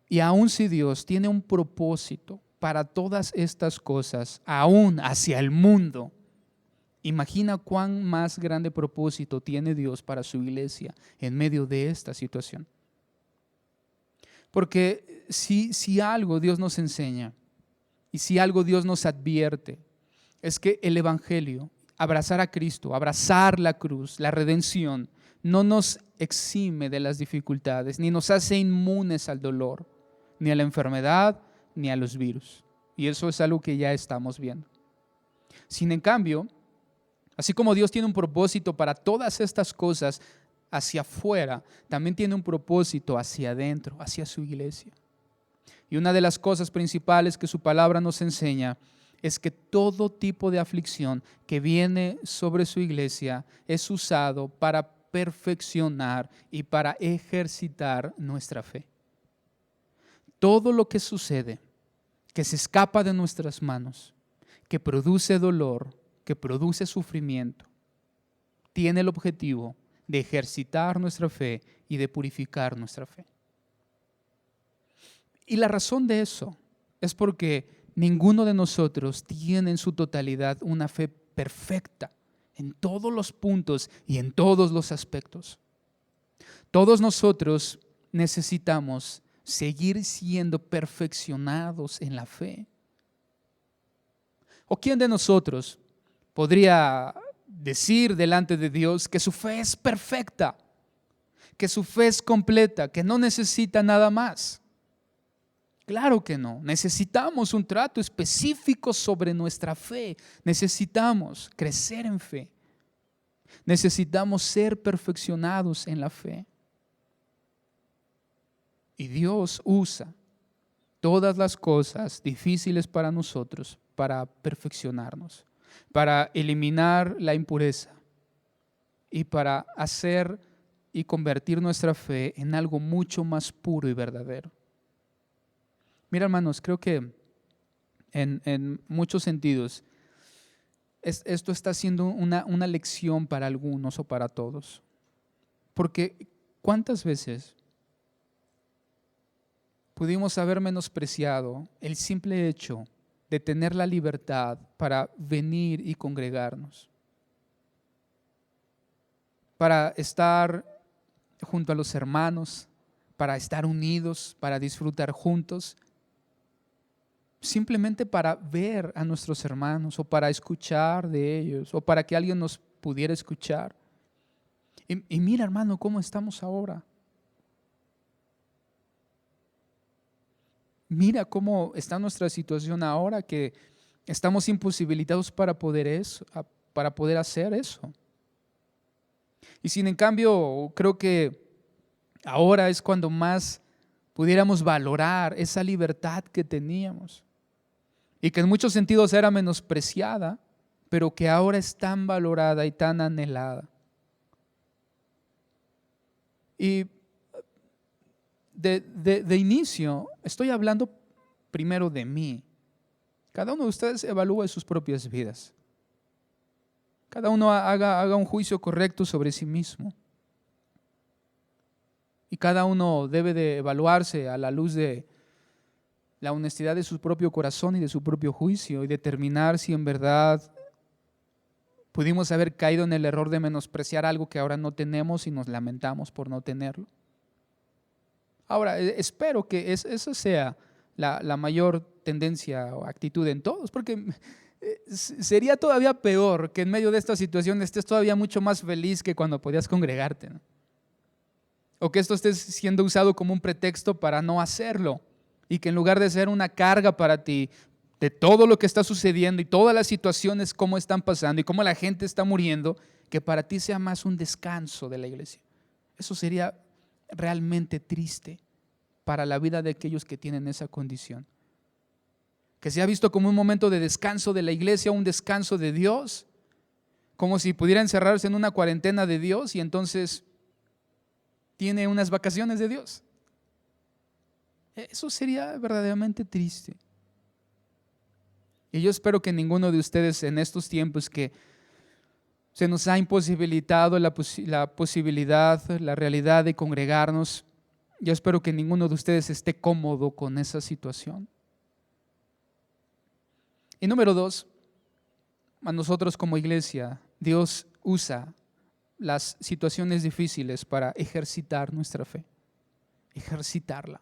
y aun si Dios tiene un propósito para todas estas cosas, aún hacia el mundo, imagina cuán más grande propósito tiene Dios para su iglesia en medio de esta situación. Porque si algo Dios nos enseña y si algo Dios nos advierte, es que el evangelio, abrazar a Cristo, abrazar la cruz, la redención, no nos exime de las dificultades, ni nos hace inmunes al dolor, ni a la enfermedad, ni a los virus. Y eso es algo que ya estamos viendo. Sin en cambio, así como Dios tiene un propósito para todas estas cosas hacia afuera, también tiene un propósito hacia adentro, hacia su iglesia. Y una de las cosas principales que su palabra nos enseña es que todo tipo de aflicción que viene sobre su iglesia es usado para perfeccionar y para ejercitar nuestra fe. Todo lo que sucede, que se escapa de nuestras manos, que produce dolor, que produce sufrimiento, tiene el objetivo de ejercitar nuestra fe y de purificar nuestra fe. Y la razón de eso es porque ninguno de nosotros tiene en su totalidad una fe perfecta en todos los puntos y en todos los aspectos. Todos nosotros necesitamos seguir siendo perfeccionados en la fe. ¿O quién de nosotros podría decir delante de Dios que su fe es perfecta, que su fe es completa, que no necesita nada más? Claro que no. Necesitamos un trato específico sobre nuestra fe. Necesitamos crecer en fe. Necesitamos ser perfeccionados en la fe. Y Dios usa todas las cosas difíciles para nosotros para perfeccionarnos, para eliminar la impureza y para hacer y convertir nuestra fe en algo mucho más puro y verdadero. Mira, hermanos, creo que en muchos sentidos esto está siendo una lección para algunos o para todos. Porque ¿cuántas veces pudimos haber menospreciado el simple hecho de tener la libertad para venir y congregarnos, para estar junto a los hermanos, para estar unidos, para disfrutar juntos, simplemente para ver a nuestros hermanos o para escuchar de ellos o para que alguien nos pudiera escuchar? Y mira, hermano, cómo estamos ahora. Mira cómo está nuestra situación ahora, que estamos imposibilitados para poder hacer eso. Y sin en cambio, creo que ahora es cuando más pudiéramos valorar esa libertad que teníamos y que en muchos sentidos era menospreciada, pero que ahora es tan valorada y tan anhelada. Y de inicio, estoy hablando primero de mí. Cada uno de ustedes evalúe sus propias vidas. Cada uno haga un juicio correcto sobre sí mismo. Y cada uno debe de evaluarse a la luz de la honestidad de su propio corazón y de su propio juicio y determinar si en verdad pudimos haber caído en el error de menospreciar algo que ahora no tenemos y nos lamentamos por no tenerlo. Ahora, espero que esa sea la mayor tendencia o actitud en todos, porque sería todavía peor que en medio de esta situación estés todavía mucho más feliz que cuando podías congregarte, ¿no? O que esto esté siendo usado como un pretexto para no hacerlo y que en lugar de ser una carga para ti de todo lo que está sucediendo y todas las situaciones cómo están pasando y cómo la gente está muriendo, que para ti sea más un descanso de la iglesia. Eso sería realmente triste para la vida de aquellos que tienen esa condición. Que sea visto como un momento de descanso de la iglesia, un descanso de Dios, como si pudiera encerrarse en una cuarentena de Dios y entonces tiene unas vacaciones de Dios. Eso sería verdaderamente triste. Y yo espero que ninguno de ustedes en estos tiempos que se nos ha imposibilitado la posibilidad, la realidad de congregarnos, yo espero que ninguno de ustedes esté cómodo con esa situación. Y número 2, a nosotros como iglesia, Dios usa las situaciones difíciles para ejercitar nuestra fe, ejercitarla.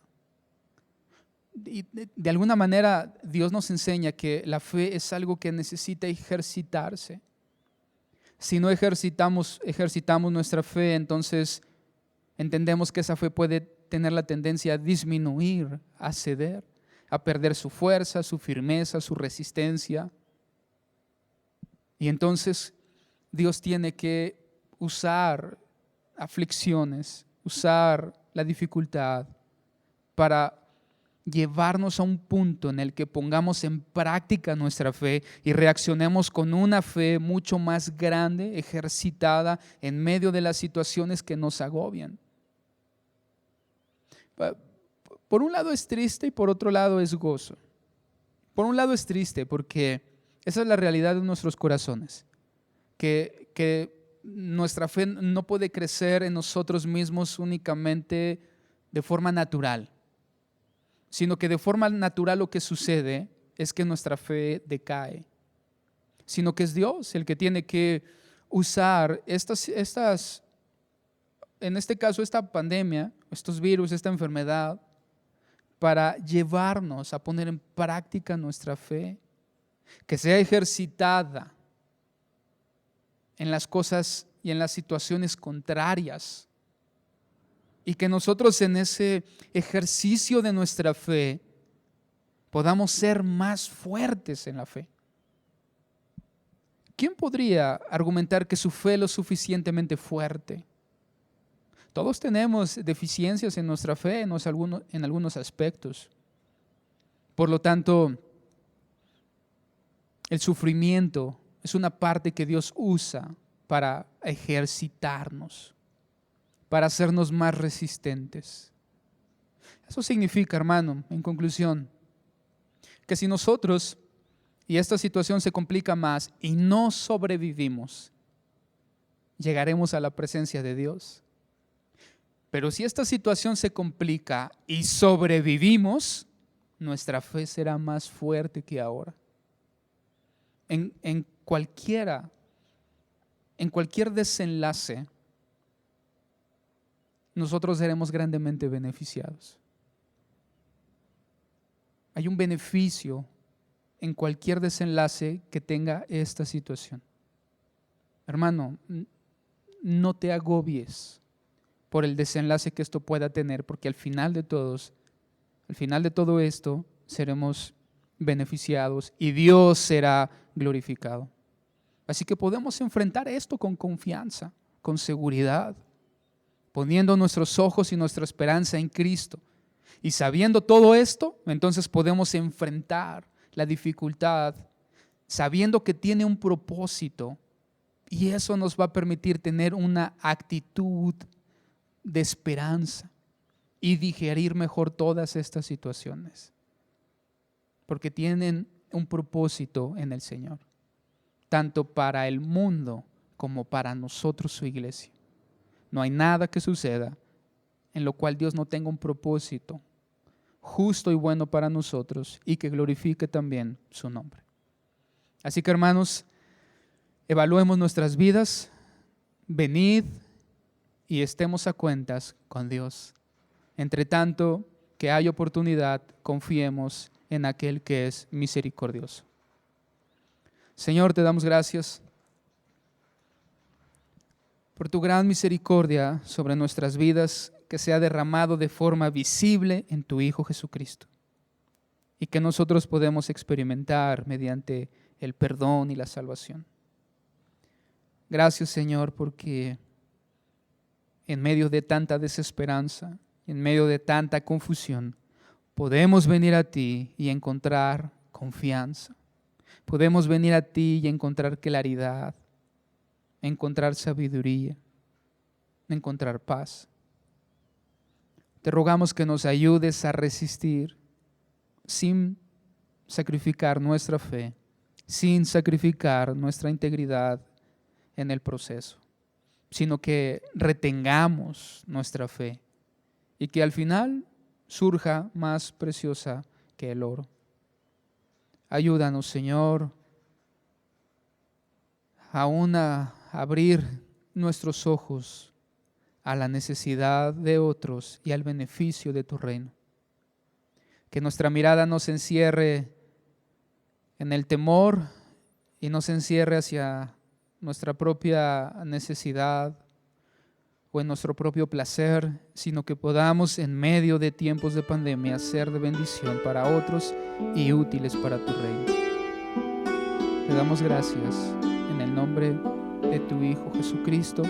Y de alguna manera Dios nos enseña que la fe es algo que necesita ejercitarse. Si no ejercitamos nuestra fe, entonces entendemos que esa fe puede tener la tendencia a disminuir, a ceder, a perder su fuerza, su firmeza, su resistencia. Y entonces Dios tiene que usar aflicciones, usar la dificultad para llevarnos a un punto en el que pongamos en práctica nuestra fe y reaccionemos con una fe mucho más grande, ejercitada en medio de las situaciones que nos agobian. Por un lado es triste y por otro lado es gozo. Por un lado es triste porque esa es la realidad de nuestros corazones, que nuestra fe no puede crecer en nosotros mismos únicamente de forma natural, sino que de forma natural lo que sucede es que nuestra fe decae, sino que es Dios el que tiene que usar en este caso esta pandemia, estos virus, esta enfermedad, para llevarnos a poner en práctica nuestra fe, que sea ejercitada en las cosas y en las situaciones contrarias. Y que nosotros en ese ejercicio de nuestra fe podamos ser más fuertes en la fe. ¿Quién podría argumentar que su fe es lo suficientemente fuerte? Todos tenemos deficiencias en nuestra fe en algunos aspectos. Por lo tanto, el sufrimiento es una parte que Dios usa para ejercitarnos, para hacernos más resistentes. Eso significa, hermano, en conclusión, que si nosotros, y esta situación se complica más, y no sobrevivimos, llegaremos a la presencia de Dios. Pero si esta situación se complica y sobrevivimos, nuestra fe será más fuerte que ahora. En cualquier desenlace, nosotros seremos grandemente beneficiados. Hay un beneficio en cualquier desenlace que tenga esta situación. Hermano, no te agobies por el desenlace que esto pueda tener, porque al final de todo esto seremos beneficiados y Dios será glorificado. Así que podemos enfrentar esto con confianza, con seguridad, poniendo nuestros ojos y nuestra esperanza en Cristo. Y sabiendo todo esto, entonces podemos enfrentar la dificultad, sabiendo que tiene un propósito, y eso nos va a permitir tener una actitud de esperanza y digerir mejor todas estas situaciones, porque tienen un propósito en el Señor, tanto para el mundo como para nosotros, su iglesia. No hay nada que suceda en lo cual Dios no tenga un propósito justo y bueno para nosotros y que glorifique también su nombre. Así que, hermanos, evaluemos nuestras vidas, venid y estemos a cuentas con Dios. Entre tanto que hay oportunidad, confiemos en aquel que es misericordioso. Señor, te damos gracias por tu gran misericordia sobre nuestras vidas, que se ha derramado de forma visible en tu Hijo Jesucristo, y que nosotros podemos experimentar mediante el perdón y la salvación. Gracias, Señor, porque en medio de tanta desesperanza, en medio de tanta confusión, podemos venir a ti y encontrar confianza. Podemos venir a ti y encontrar claridad, encontrar sabiduría, encontrar paz. Te rogamos que nos ayudes a resistir sin sacrificar nuestra fe, sin sacrificar nuestra integridad en el proceso, sino que retengamos nuestra fe y que al final surja más preciosa que el oro. Ayúdanos, Señor, aún a abrir nuestros ojos a la necesidad de otros y al beneficio de tu reino. Que nuestra mirada no se encierre en el temor y no se encierre hacia nuestra propia necesidad o en nuestro propio placer, sino que podamos en medio de tiempos de pandemia ser de bendición para otros y útiles para tu reino. Te damos gracias en el nombre de tu Hijo Jesucristo.